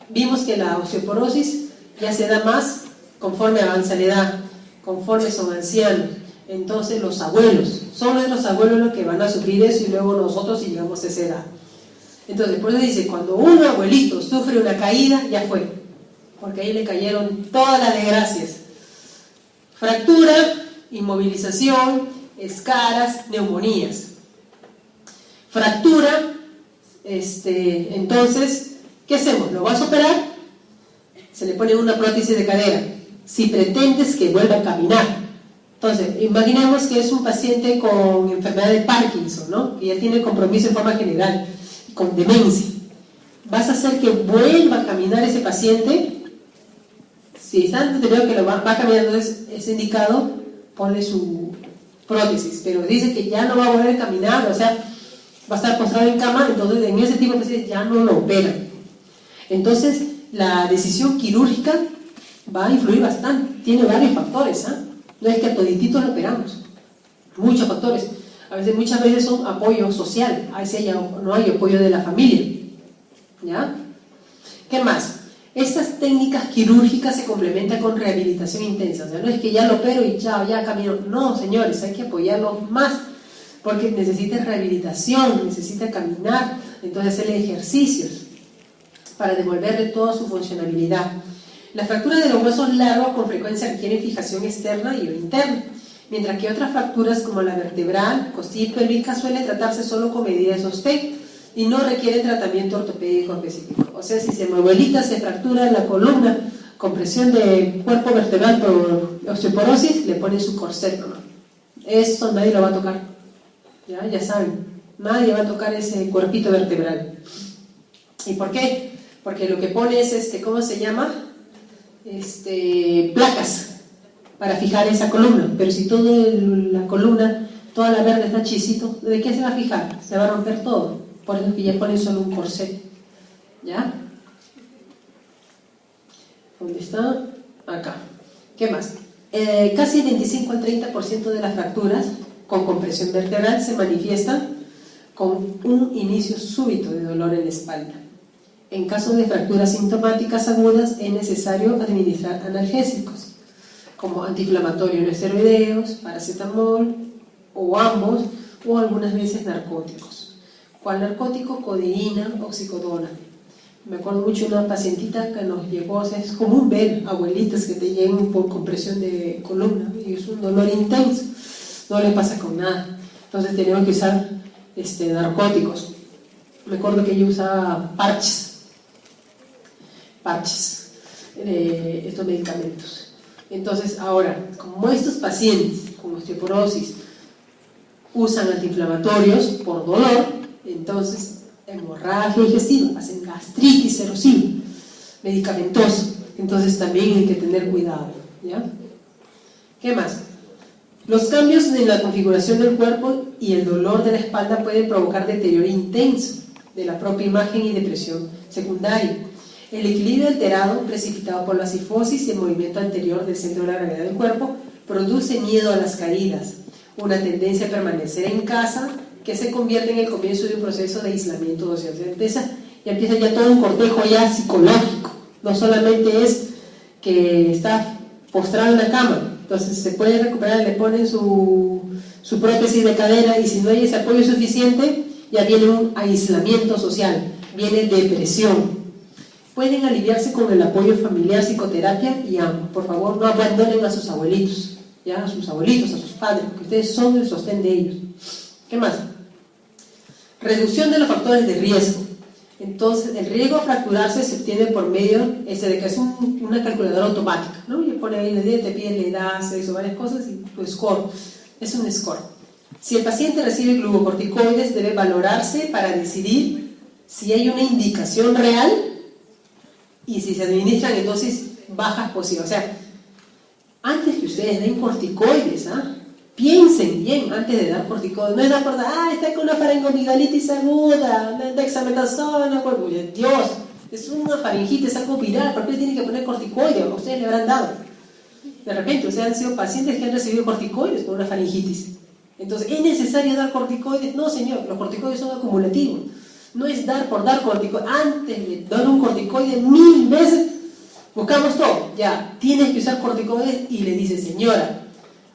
vimos que la osteoporosis ya se da más conforme avanza la edad, conforme son ancianos. Entonces los abuelos, solo es los abuelos los que van a sufrir eso y luego nosotros si llegamos a esa edad. Entonces por eso dice, cuando un abuelito sufre una caída, ya fue, porque ahí le cayeron todas las desgracias. Fractura, inmovilización, escaras, neumonías. Fractura, entonces, ¿qué hacemos? ¿Lo vas a operar? Se le pone una prótesis de cadera. Si pretendes que vuelva a caminar. Entonces, imaginemos que es un paciente con enfermedad de Parkinson, ¿no? Que ya tiene compromiso en forma general, con demencia. ¿Vas a hacer que vuelva a caminar ese paciente? Si está entendido que lo va caminando, es indicado, ponle su prótesis. Pero dice que ya no va a volver a caminar, o sea, va a estar postrado en cama, entonces en ese tipo de pacientes ya no lo operan. Entonces, la decisión quirúrgica va a influir bastante, tiene varios factores, ¿ah? No es que a todititos lo operamos, muchos factores. Muchas veces son apoyo social, a veces no hay apoyo de la familia, ¿ya? ¿Qué más? Estas técnicas quirúrgicas se complementan con rehabilitación intensa, o sea, no es que ya lo opero y chao, ya camino. No, señores, hay que apoyarlos más, porque necesita rehabilitación, necesita caminar, entonces hacerle ejercicios para devolverle toda su funcionalidad. Las fracturas de los huesos largos con frecuencia requieren fijación externa y o interna, mientras que otras fracturas como la vertebral, costilla y pélvica suelen tratarse solo con medidas de sostén y no requieren tratamiento ortopédico específico. O sea, si mi abuelita se fractura la columna con presión de cuerpo vertebral por osteoporosis, le ponen su corset nomás. Eso nadie lo va a tocar. Ya saben, nadie va a tocar ese cuerpito vertebral. ¿Y por qué? Porque lo que pone es, ¿cómo se llama? Placas para fijar esa columna. Pero si toda la columna, toda la verga está chisito, ¿de qué se va a fijar? Se va a romper todo. Por eso que ya ponen solo un corset. ¿Ya? ¿Dónde está? Acá. ¿Qué más? Casi el 25 al 30% de las fracturas con compresión vertebral se manifiestan con un inicio súbito de dolor en la espalda. En caso de fracturas sintomáticas agudas es necesario administrar analgésicos como antiinflamatorios no esteroideos, paracetamol o ambos, o algunas veces narcóticos. ¿Cuál narcótico? Codeína, oxicodona. Me acuerdo mucho de una pacientita que nos llegó, o sea, es común ver abuelitas que te lleguen por compresión de columna y es un dolor intenso, no le pasa con nada. Entonces tenemos que usar narcóticos. Me acuerdo que ella usaba parches, estos medicamentos. Entonces ahora, como estos pacientes con osteoporosis usan antiinflamatorios por dolor, entonces hemorragia digestiva, hacen gastritis erosiva, medicamentoso, entonces también hay que tener cuidado, ¿ya? ¿Qué más? Los cambios en la configuración del cuerpo y el dolor de la espalda pueden provocar deterioro intenso de la propia imagen y depresión secundaria. El equilibrio alterado, precipitado por la cifosis y el movimiento anterior del centro de la gravedad del cuerpo, produce miedo a las caídas, una tendencia a permanecer en casa que se convierte en el comienzo de un proceso de aislamiento social. Ya empieza ya todo un cortejo ya psicológico, no solamente es que está postrado en la cama, entonces se puede recuperar, le ponen su prótesis de cadera y si no hay ese apoyo suficiente, ya viene un aislamiento social, viene depresión. Pueden aliviarse con el apoyo familiar, psicoterapia y por favor no abandonen a sus abuelitos, ya a sus abuelitos, a sus padres, porque ustedes son el sostén de ellos. ¿Qué más? Reducción de los factores de riesgo. Entonces, el riesgo a fracturarse se obtiene por medio de que es una calculadora automática, ¿no? Y pone ahí, te pide la edad, sexo, varias cosas y tu score. Es un score. Si el paciente recibe glucocorticoides, debe valorarse para decidir si hay una indicación real y si se administran en dosis bajas posibles. O sea, antes que ustedes den corticoides, piensen bien antes de dar corticoides. No es dar por está con una faringomigalitis aguda, dexametasona, Dios, es una faringitis, algo viral, ¿por qué le tienen que poner corticoides? Ustedes le habrán dado. De repente, ustedes han sido pacientes que han recibido corticoides por una faringitis. Entonces, ¿es necesario dar corticoides? No, señor, los corticoides son acumulativos. No es dar por dar corticoides. Antes de dar un corticoide 1000 veces, buscamos todo. Ya, tienes que usar corticoides y le dice, señora,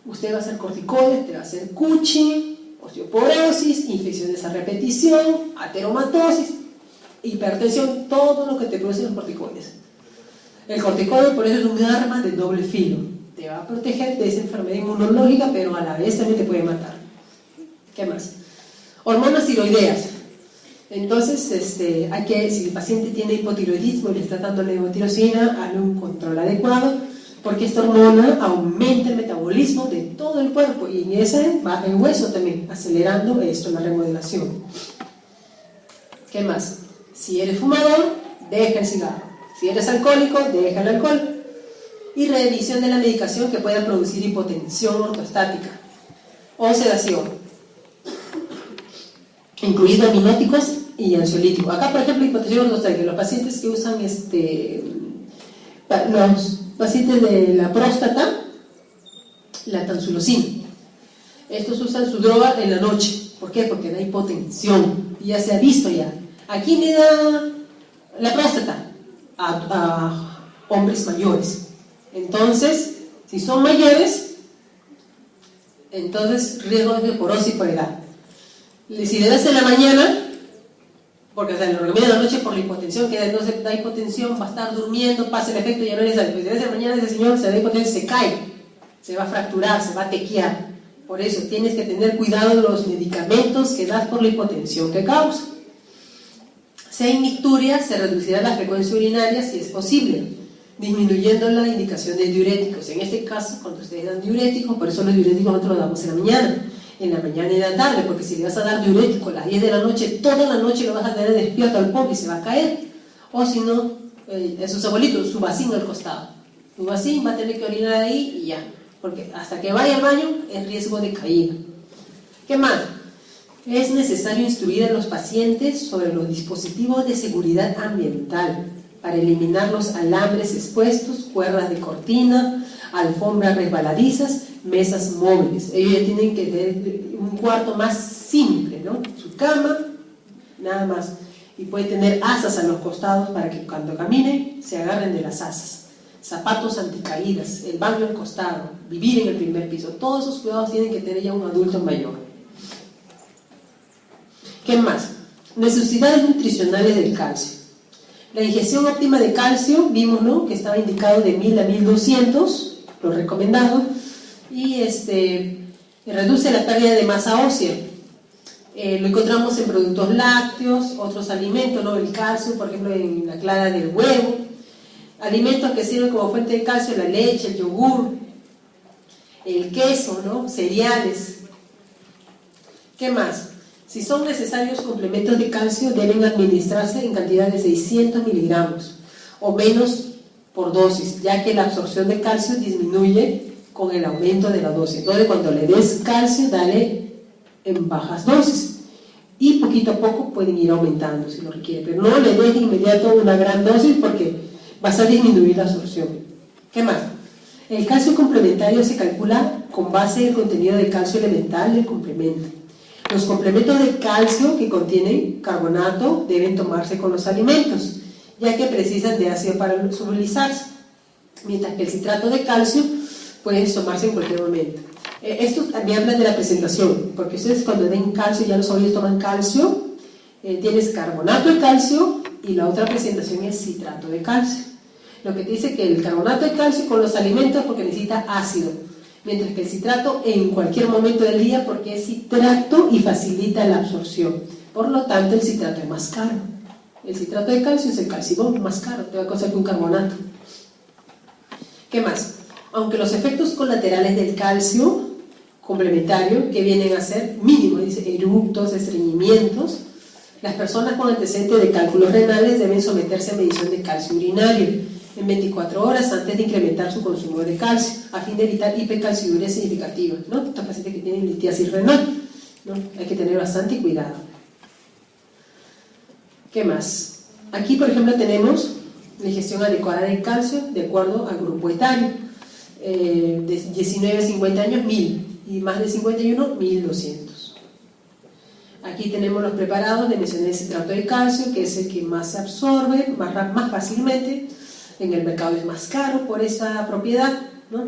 usted va a hacer corticoides, te va a hacer Cushing, osteoporosis, infecciones a repetición, ateromatosis, hipertensión, todo lo que te producen los corticoides. El corticoide por eso es un arma de doble filo. Te va a proteger de esa enfermedad inmunológica, pero a la vez también te puede matar. ¿Qué más? Hormonas tiroideas. Entonces, si el paciente tiene hipotiroidismo y le está dando levotirosina, hazle un control adecuado, porque esta hormona aumenta el metabolismo de todo el cuerpo y en ese va el hueso también, acelerando esto, la remodelación. ¿Qué más? Si eres fumador, deja el cigarro. Si eres alcohólico, deja el alcohol. Y revisión de la medicación que pueda producir hipotensión ortostática o sedación, incluidos aminóticos y ansiolíticos. Acá, por ejemplo, hipotensión ortostática, los pacientes que usan los pacientes de la próstata, la tansulosina. Estos usan su droga en la noche. ¿Por qué? Porque da hipotensión. Y ya se ha visto ya. ¿A quién le da la próstata? A hombres mayores. Entonces, si son mayores, entonces riesgo de osteoporosis por edad. Si le das en la mañana, porque lo recomiendo en la noche por la hipotensión, que entonces da hipotensión, va a estar durmiendo, pasa el efecto y ya no le sale. Pues si le das en la mañana, ese señor se da hipotensión, se cae, se va a fracturar, se va a tequear. Por eso tienes que tener cuidado de los medicamentos que das por la hipotensión que causa. Si hay nicturia, se reducirá la frecuencia urinaria si es posible, disminuyendo la indicación de diuréticos. En este caso, cuando ustedes dan diuréticos, por eso los diuréticos nosotros los damos en la mañana y en la tarde, porque si le vas a dar diurético a las 10 de la noche, toda la noche lo vas a tener despierto al pobre y se va a caer. O si no, sus abuelitos, su vacín al costado. Su vacín va a tener que orinar ahí y ya, porque hasta que vaya al baño es riesgo de caída. ¿Qué más? Es necesario instruir a los pacientes sobre los dispositivos de seguridad ambiental para eliminar los alambres expuestos, cuerdas de cortina, alfombras resbaladizas, mesas móviles. Ellos ya tienen que tener un cuarto más simple, ¿no? Su cama, nada más. Y puede tener asas a los costados para que cuando caminen se agarren de las asas. Zapatos anticaídas, el baño al costado, vivir en el primer piso. Todos esos cuidados tienen que tener ya un adulto mayor. ¿Qué más? Necesidades nutricionales del calcio. La ingestión óptima de calcio, vimos, ¿no?, que estaba indicado de 1000 a 1200, lo recomendado, y reduce la pérdida de masa ósea. Lo encontramos en productos lácteos, otros alimentos, ¿no? El calcio, por ejemplo, en la clara del huevo. Alimentos que sirven como fuente de calcio, la leche, el yogur, el queso, ¿no? Cereales. ¿Qué más? Si son necesarios complementos de calcio, deben administrarse en cantidad de 600 miligramos o menos por dosis, ya que la absorción de calcio disminuye con el aumento de la dosis. Entonces, cuando le des calcio, dale en bajas dosis y poquito a poco pueden ir aumentando si lo requiere, pero no le des de inmediato una gran dosis porque vas a disminuir la absorción. ¿Qué más? El calcio complementario se calcula con base en el contenido de calcio elemental del complemento. Los complementos de calcio que contienen carbonato deben tomarse con los alimentos, ya que precisan de ácido para solubilizarse, mientras que el citrato de calcio puede tomarse en cualquier momento. Esto me habla de la presentación, porque ustedes cuando den calcio, ya los abuelos toman calcio, tienes carbonato de calcio y la otra presentación es citrato de calcio. Lo que te dice que el carbonato de calcio con los alimentos porque necesita ácido, mientras que el citrato en cualquier momento del día porque es citrato y facilita la absorción. Por lo tanto, el citrato es más caro. El citrato de calcio es el calcibón más caro, te va a costar que un carbonato. ¿Qué más? Aunque los efectos colaterales del calcio complementario, que vienen a ser mínimos, dice eructos, estreñimientos, las personas con antecedentes de cálculos renales deben someterse a medición de calcio urinario en 24 horas antes de incrementar su consumo de calcio, a fin de evitar hipercalciuria significativa, ¿no? Estos pacientes que tienen litiasis renal, ¿no? Hay que tener bastante cuidado. ¿Qué más? Aquí, por ejemplo, tenemos la ingestión adecuada de calcio de acuerdo al grupo etario. De 19 a 50 años, 1000. y más de 51, 1200. Aquí tenemos los preparados, le mencioné el citrato de calcio, que es el que más se absorbe, más fácilmente, en el mercado es más caro por esa propiedad, ¿no?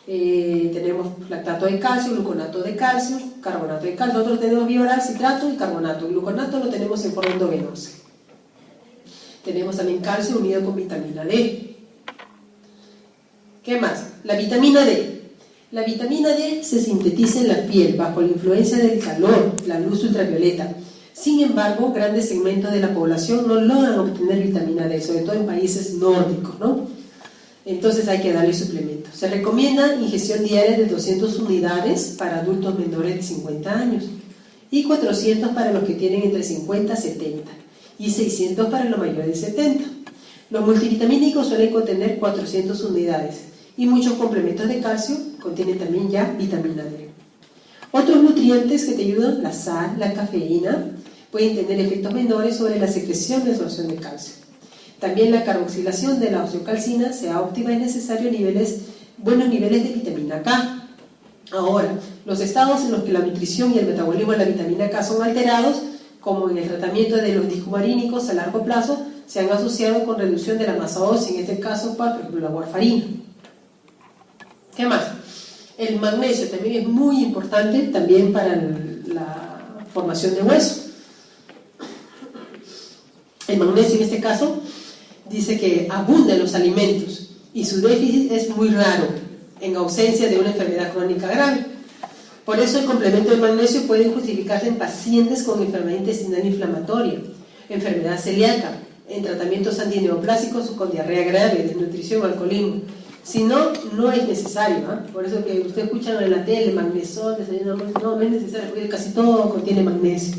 Tenemos lactato de calcio, gluconato de calcio, carbonato de calcio. Nosotros tenemos vía oral, citrato y carbonato. El gluconato lo tenemos en forma endovenosa. Tenemos también calcio unido con vitamina D. ¿Qué más? La vitamina D. La vitamina D se sintetiza en la piel bajo la influencia del calor, la luz ultravioleta. Sin embargo, grandes segmentos de la población no logran obtener vitamina D, sobre todo en países nórdicos, ¿no? Entonces hay que darle suplementos. Se recomienda ingestión diaria de 200 unidades para adultos menores de 50 años y 400 para los que tienen entre 50 y 70 y 600 para los mayores de 70. Los multivitamínicos suelen contener 400 unidades y muchos complementos de calcio contienen también ya vitamina D. Otros nutrientes que te ayudan, la sal, la cafeína, pueden tener efectos menores sobre la secreción de absorción de calcio. También la carboxilación de la osteocalcina sea óptima, es necesario buenos niveles de vitamina K. Ahora, los estados en los que la nutrición y el metabolismo de la vitamina K son alterados, como en el tratamiento de los discomarínicos a largo plazo, se han asociado con reducción de la masa ósea, en este caso, por ejemplo, la warfarina. ¿Qué más? El magnesio también es muy importante también para la formación de hueso. El magnesio en este caso dice que abunda en los alimentos y su déficit es muy raro en ausencia de una enfermedad crónica grave. Por eso el complemento de magnesio puede justificarse en pacientes con enfermedad intestinal inflamatoria, enfermedad celíaca, en tratamientos antineoplásicos o con diarrea grave, desnutrición, alcoholismo. Si no, no es necesario, ¿eh? Por eso que usted escucha en la tele, magnesio, no es necesario, porque casi todo contiene magnesio.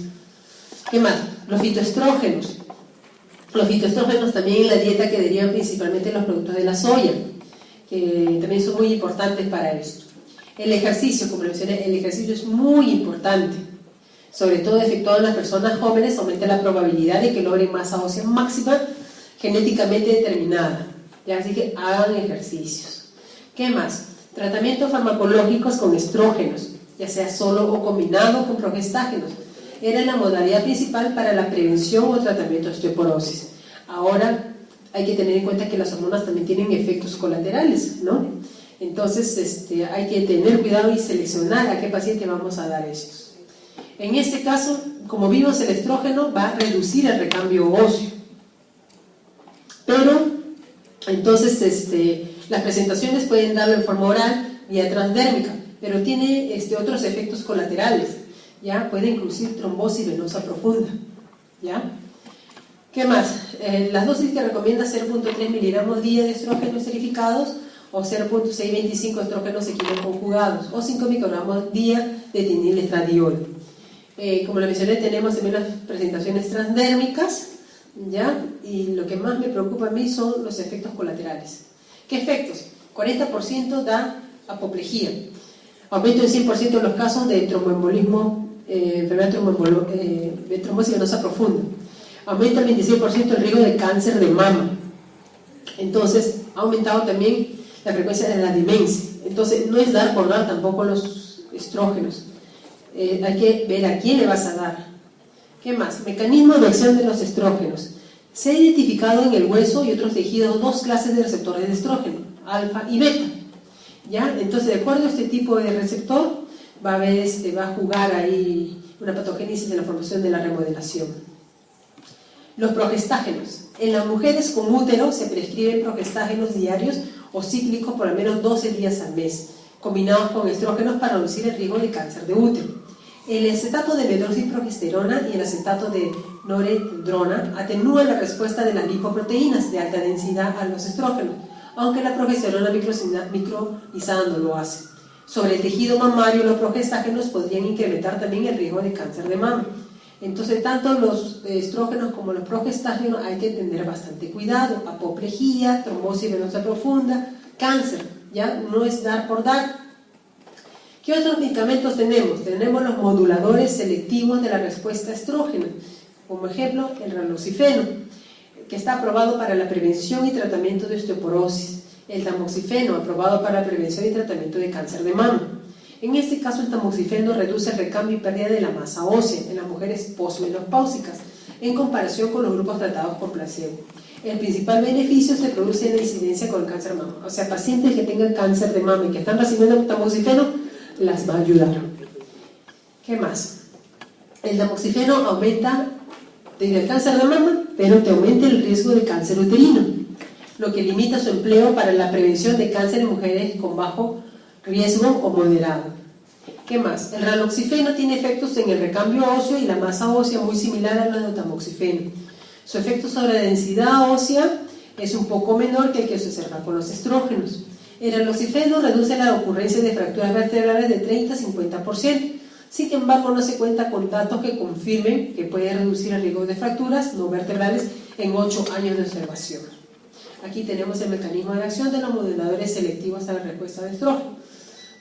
¿Qué más? Los fitoestrógenos. Los fitoestrógenos también en la dieta que derivan principalmente de los productos de la soya, que también son muy importantes para esto. El ejercicio, como le mencioné, el ejercicio es muy importante, sobre todo efectuado en las personas jóvenes, aumenta la probabilidad de que logren masa ósea máxima genéticamente determinada. ¿Ya? Así que hagan ejercicios. ¿Qué más? Tratamientos farmacológicos con estrógenos, ya sea solo o combinado con progestágenos. Era la modalidad principal para la prevención o tratamiento de osteoporosis. Ahora hay que tener en cuenta que las hormonas también tienen efectos colaterales, ¿no? Entonces hay que tener cuidado y seleccionar a qué paciente vamos a dar estos. En este caso, como vimos, el estrógeno va a reducir el recambio óseo. Pero, entonces, las presentaciones pueden darlo en forma oral, vía transdérmica, pero tiene otros efectos colaterales. ¿Ya? Puede incluir trombosis venosa profunda. ¿Ya? ¿Qué más? Las dosis que recomienda 0.3 miligramos día de estrógenos esterificados o 0.625 estrógenos equivoconjugados o 5 microgramos día de etinilestradiol. Como lo mencioné, tenemos también las presentaciones transdérmicas, ¿ya? Y lo que más me preocupa a mí son los efectos colaterales. ¿Qué efectos? 40% da apoplejía, aumento en 100% en los casos de tromboembolismo, enfermedad de trombosis venosa profunda, aumenta el 26% el riesgo de cáncer de mama. Entonces ha aumentado también la frecuencia de la demencia. Entonces no es dar por dar tampoco los estrógenos, hay que ver a quién le vas a dar. ¿Qué más? Mecanismo de acción de los estrógenos. Se ha identificado en el hueso y otros tejidos dos clases de receptores de estrógeno, alfa y beta. ¿Ya? Entonces, de acuerdo a este tipo de receptor, va a jugar ahí una patogénesis en la formación de la remodelación. Los progestágenos. En las mujeres con útero se prescriben progestágenos diarios o cíclicos por al menos 12 días al mes, combinados con estrógenos para reducir el riesgo de cáncer de útero. El acetato de medroxyprogesterona y el acetato de noretedrona atenúan la respuesta de las lipoproteínas de alta densidad a los estrógenos, aunque la progesterona micronizada no lo hace. Sobre el tejido mamario, los progestágenos podrían incrementar también el riesgo de cáncer de mama. Entonces, tanto los estrógenos como los progestágenos hay que tener bastante cuidado. Apoplejía, trombosis venosa profunda, cáncer, ya no es dar por dar. ¿Qué otros medicamentos tenemos? Tenemos los moduladores selectivos de la respuesta a estrógeno, como ejemplo el raloxifeno, que está aprobado para la prevención y tratamiento de osteoporosis. El tamoxifeno, aprobado para la prevención y tratamiento de cáncer de mama. En este caso, el tamoxifeno reduce el recambio y pérdida de la masa ósea en las mujeres posmenopáusicas en comparación con los grupos tratados con placebo. El principal beneficio se produce en la incidencia con el cáncer de mama. O sea, pacientes que tengan cáncer de mama y que están recibiendo tamoxifeno, las va a ayudar. ¿Qué más? El tamoxifeno aumenta el cáncer de mama, pero te aumenta el riesgo de cáncer uterino, lo que limita su empleo para la prevención de cáncer en mujeres con bajo riesgo o moderado. ¿Qué más? El raloxifeno tiene efectos en el recambio óseo y la masa ósea muy similar a los del tamoxifeno. Su efecto sobre la densidad ósea es un poco menor que el que se observa con los estrógenos. El raloxifeno reduce la ocurrencia de fracturas vertebrales de 30 a 50%. Sin embargo, no se cuenta con datos que confirmen que puede reducir el riesgo de fracturas no vertebrales en 8 años de observación. Aquí tenemos el mecanismo de acción de los moduladores selectivos a la respuesta de estrógeno.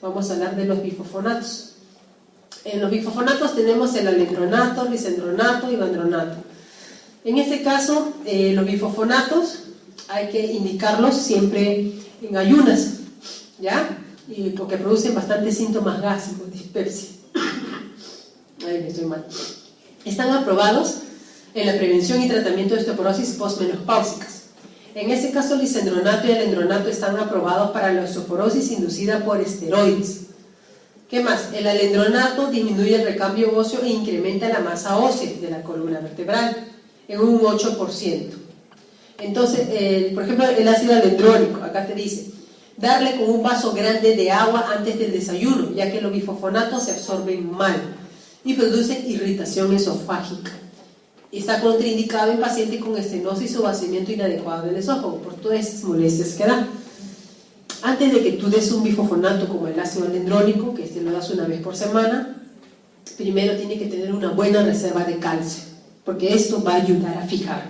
Vamos a hablar de los bifosfonatos. En los bifosfonatos tenemos el alendronato, lisendronato y vandronato. En este caso, los bifosfonatos hay que indicarlos siempre en ayunas, ¿ya? Y porque producen bastantes síntomas gástricos, dispepsia. Ahí estoy mal. Están aprobados en la prevención y tratamiento de osteoporosis posmenopáusicas. En este caso, el lisendronato y el alendronato están aprobados para la osteoporosis inducida por esteroides. ¿Qué más? El alendronato disminuye el recambio óseo e incrementa la masa ósea de la columna vertebral en un 8%. Entonces, por ejemplo, el ácido alendrónico, acá te dice, darle con un vaso grande de agua antes del desayuno, ya que los bifosfonatos se absorben mal y producen irritación esofágica. Está contraindicado en pacientes con estenosis o vaciamiento inadecuado del esófago por todas esas molestias que da. Antes de que tú des un bifosfonato como el ácido alendrónico, que lo das una vez por semana, primero tiene que tener una buena reserva de calcio, porque esto va a ayudar a fijar.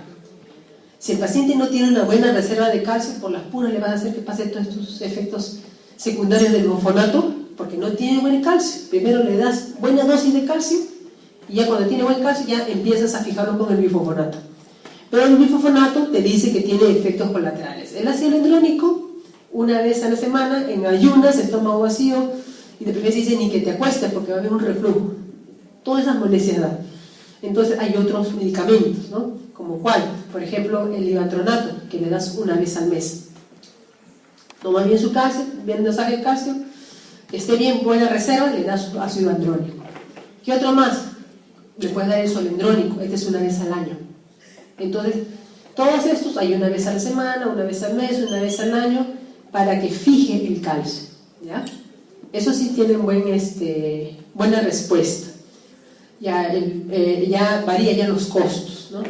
Si el paciente no tiene una buena reserva de calcio, por las puras le vas a hacer que pase todos estos efectos secundarios del bifosfonato, porque no tiene buen calcio. Primero le das buena dosis de calcio y ya cuando tiene buen calcio ya empiezas a fijarlo con el bifosfonato. Pero el bifosfonato te dice que tiene efectos colaterales. El ácido alendrónico, una vez a la semana, en ayunas, estómago vacío, y de primera se dice ni que te acuestes porque va a haber un reflujo. Todas esas molestias dan. Entonces hay otros medicamentos, ¿no? Como cuál, por ejemplo, el ivandronato, que le das una vez al mes. Toma bien su calcio, bien dosaje de calcio, que esté bien buena reserva, le das su ácido andrónico. ¿Qué otro más? Le puedes dar el solendrónico, este es una vez al año. Entonces, todos estos hay una vez a la semana, una vez al mes, una vez al año, para que fije el calcio, ¿ya? Eso sí tiene buena respuesta. Ya varía ya los costos, ¿no?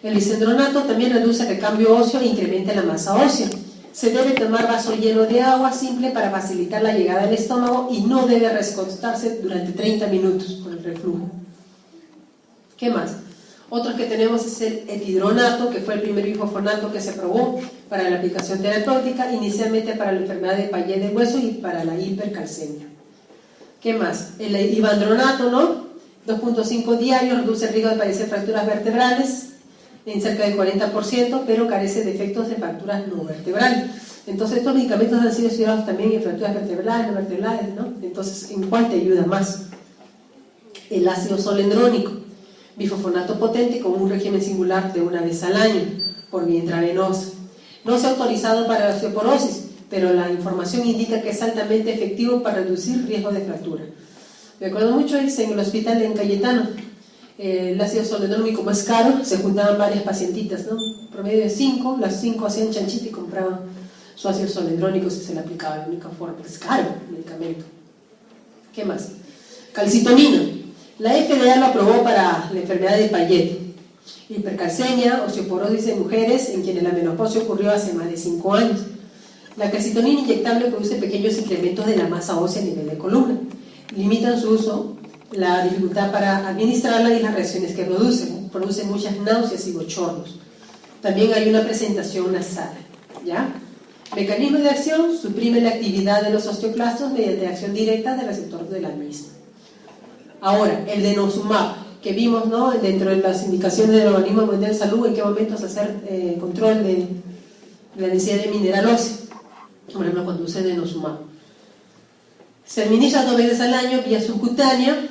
El lisendronato también reduce el recambio óseo e incrementa la masa ósea. Se debe tomar vaso lleno de agua simple para facilitar la llegada al estómago y no debe recostarse durante 30 minutos por el reflujo. ¿Qué más? Otros que tenemos es el etidronato, que fue el primer bifosfonato que se probó para la aplicación terapéutica, inicialmente para la enfermedad de Payet del hueso y para la hipercalcemia. ¿Qué más? El ivandronato, ¿no? 2.5 diarios, reduce el riesgo de padecer fracturas vertebrales en cerca del 40%, pero carece de efectos de fracturas no vertebrales. Entonces estos medicamentos han sido estudiados también en fracturas vertebrales, no vertebrales, ¿no? Entonces, ¿en cuál te ayuda más? El ácido solendrónico, bifosfonato potente con un régimen singular de una vez al año, por vía intravenosa. No se ha autorizado para la osteoporosis, pero la información indica que es altamente efectivo para reducir riesgo de fractura. Me acuerdo mucho, es en el hospital en Cayetano. El ácido solendrónico, como es caro, se juntaban varias pacientitas, ¿no? Promedio de 5, las 5 hacían chanchita y compraban su ácido solendrónico si se le aplicaba de la única forma, porque es caro el medicamento. ¿Qué más? Calcitonina. La FDA lo aprobó para la enfermedad de Payet, hipercalcemia, osteoporosis en mujeres en quienes la menopausia ocurrió hace más de 5 años. La calcitonina inyectable produce pequeños incrementos de la masa ósea a nivel de columna. Limitan su uso, la dificultad para administrarla y las reacciones que producen muchas náuseas y bochornos. También hay una presentación nasal, ¿ya? Mecanismo de acción: suprime la actividad de los osteoclastos mediante acción directa del receptor de la misma. Ahora, el denosumab, que vimos, ¿no?, dentro de las indicaciones del Organismo Mundial de Salud, en qué momentos hacer control de la densidad de mineral óseo, por ejemplo, cuando use denosumab. Se administra 2 veces al año vía subcutánea,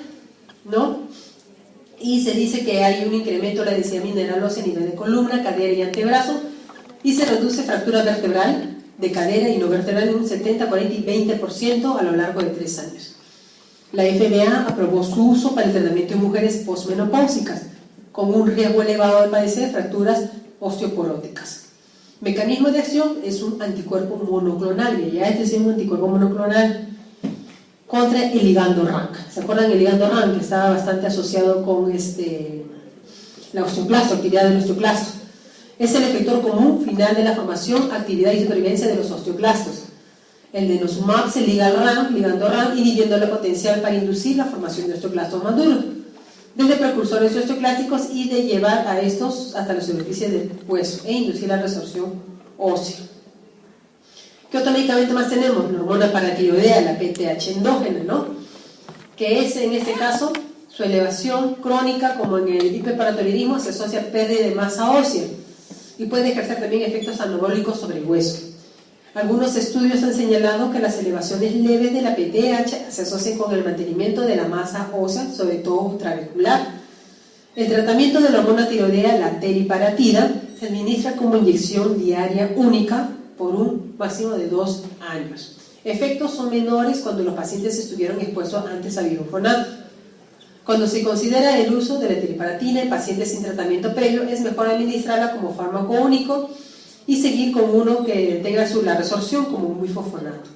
¿no? Y se dice que hay un incremento de la densidad mineral ósea a nivel de columna, cadera y antebrazo, y se reduce fractura vertebral de cadera y no vertebral en un 70, 40 y 20% a lo largo de 3 años. La FDA aprobó su uso para el tratamiento de mujeres posmenopáusicas con un riesgo elevado de padecer fracturas osteoporóticas. Mecanismo de acción es un anticuerpo monoclonal, ya este es un anticuerpo monoclonal contra el ligando RANK. ¿Se acuerdan el ligando RANK? Que estaba bastante asociado con la osteoclasto, actividad del osteoclasto. Es el efector común final de la formación, actividad y supervivencia de los osteoclastos. El denosumab se liga al RANK, ligando RANK, inhibiendo la potencial para inducir la formación de osteoclastos maduros, desde precursores osteoclásticos y de llevar a estos hasta la superficie del hueso e inducir la resorción ósea. ¿Qué otro medicamento más tenemos? La hormona paratiroidea, la PTH endógena, ¿no? Que es en este caso su elevación crónica, como en el hiperparatiroidismo, se asocia a pérdida de masa ósea y puede ejercer también efectos anabólicos sobre el hueso. Algunos estudios han señalado que las elevaciones leves de la PTH se asocian con el mantenimiento de la masa ósea, sobre todo trabecular. El tratamiento de la hormona tiroidea, la teriparatida, se administra como inyección diaria única por un máximo de 2 años. Efectos son menores cuando los pacientes estuvieron expuestos antes a birofonato. Cuando se considera el uso de la teriparatina en pacientes sin tratamiento previo, es mejor administrarla como fármaco único y seguir con uno que tenga la resorción como un bifosfonato.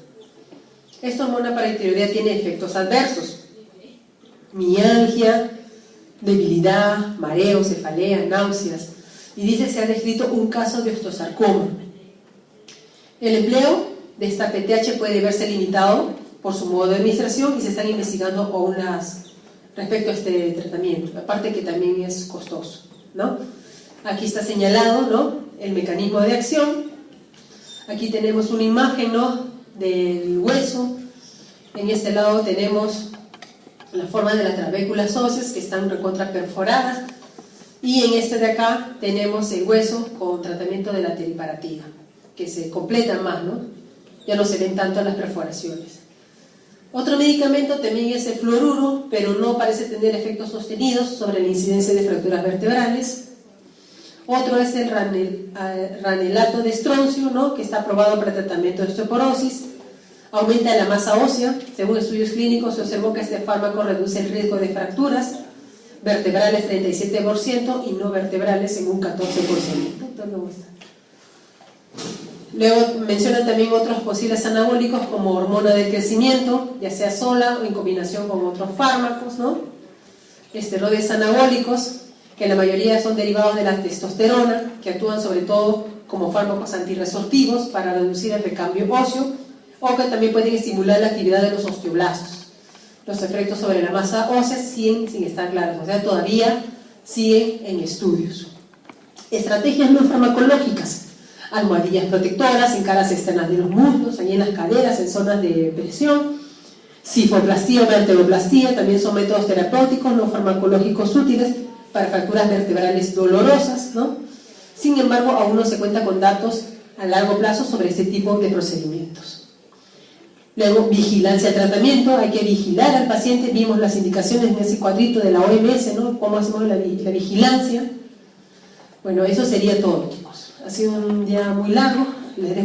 Esta hormona paratiroidea tiene efectos adversos: mialgia, debilidad, mareo, cefalea, náuseas, y dice que se ha descrito un caso de osteosarcoma. El empleo de esta PTH puede verse limitado por su modo de administración y se están investigando aún respecto a este tratamiento, aparte que también es costoso, ¿no? Aquí está señalado, ¿no?, el mecanismo de acción. Aquí tenemos una imagen, ¿no?, del hueso. En este lado tenemos la forma de las trabéculas óseas que están recontra perforadas, y en este de acá tenemos el hueso con tratamiento de la teriparatida, que se completan más, ¿no? Ya no se ven tanto las perforaciones. Otro medicamento también es el fluoruro, pero no parece tener efectos sostenidos sobre la incidencia de fracturas vertebrales. Otro es el ranelato de estroncio, ¿no?, que está aprobado para tratamiento de osteoporosis. Aumenta la masa ósea. Según estudios clínicos, se observó que este fármaco reduce el riesgo de fracturas vertebrales 37% y no vertebrales en un 14%. Luego mencionan también otros posibles anabólicos como hormona del crecimiento, ya sea sola o en combinación con otros fármacos, ¿no? Esteroides anabólicos, que la mayoría son derivados de la testosterona, que actúan sobre todo como fármacos antirresortivos para reducir el recambio óseo, o que también pueden estimular la actividad de los osteoblastos. Los efectos sobre la masa ósea siguen sin estar claros, o sea, todavía siguen en estudios. Estrategias no farmacológicas: almohadillas protectoras en caras externas de los muslos, ahí en las caderas, en zonas de presión. Cifoplastía o vertebroplastía también son métodos terapéuticos no farmacológicos útiles para fracturas vertebrales dolorosas, ¿no? Sin embargo, aún no se cuenta con datos a largo plazo sobre este tipo de procedimientos. Luego, vigilancia de tratamiento. Hay que vigilar al paciente. Vimos las indicaciones en ese cuadrito de la OMS, ¿no?, cómo hacemos la vigilancia. Bueno, eso sería todo, chicos. Ha sido un día muy largo. Les dejo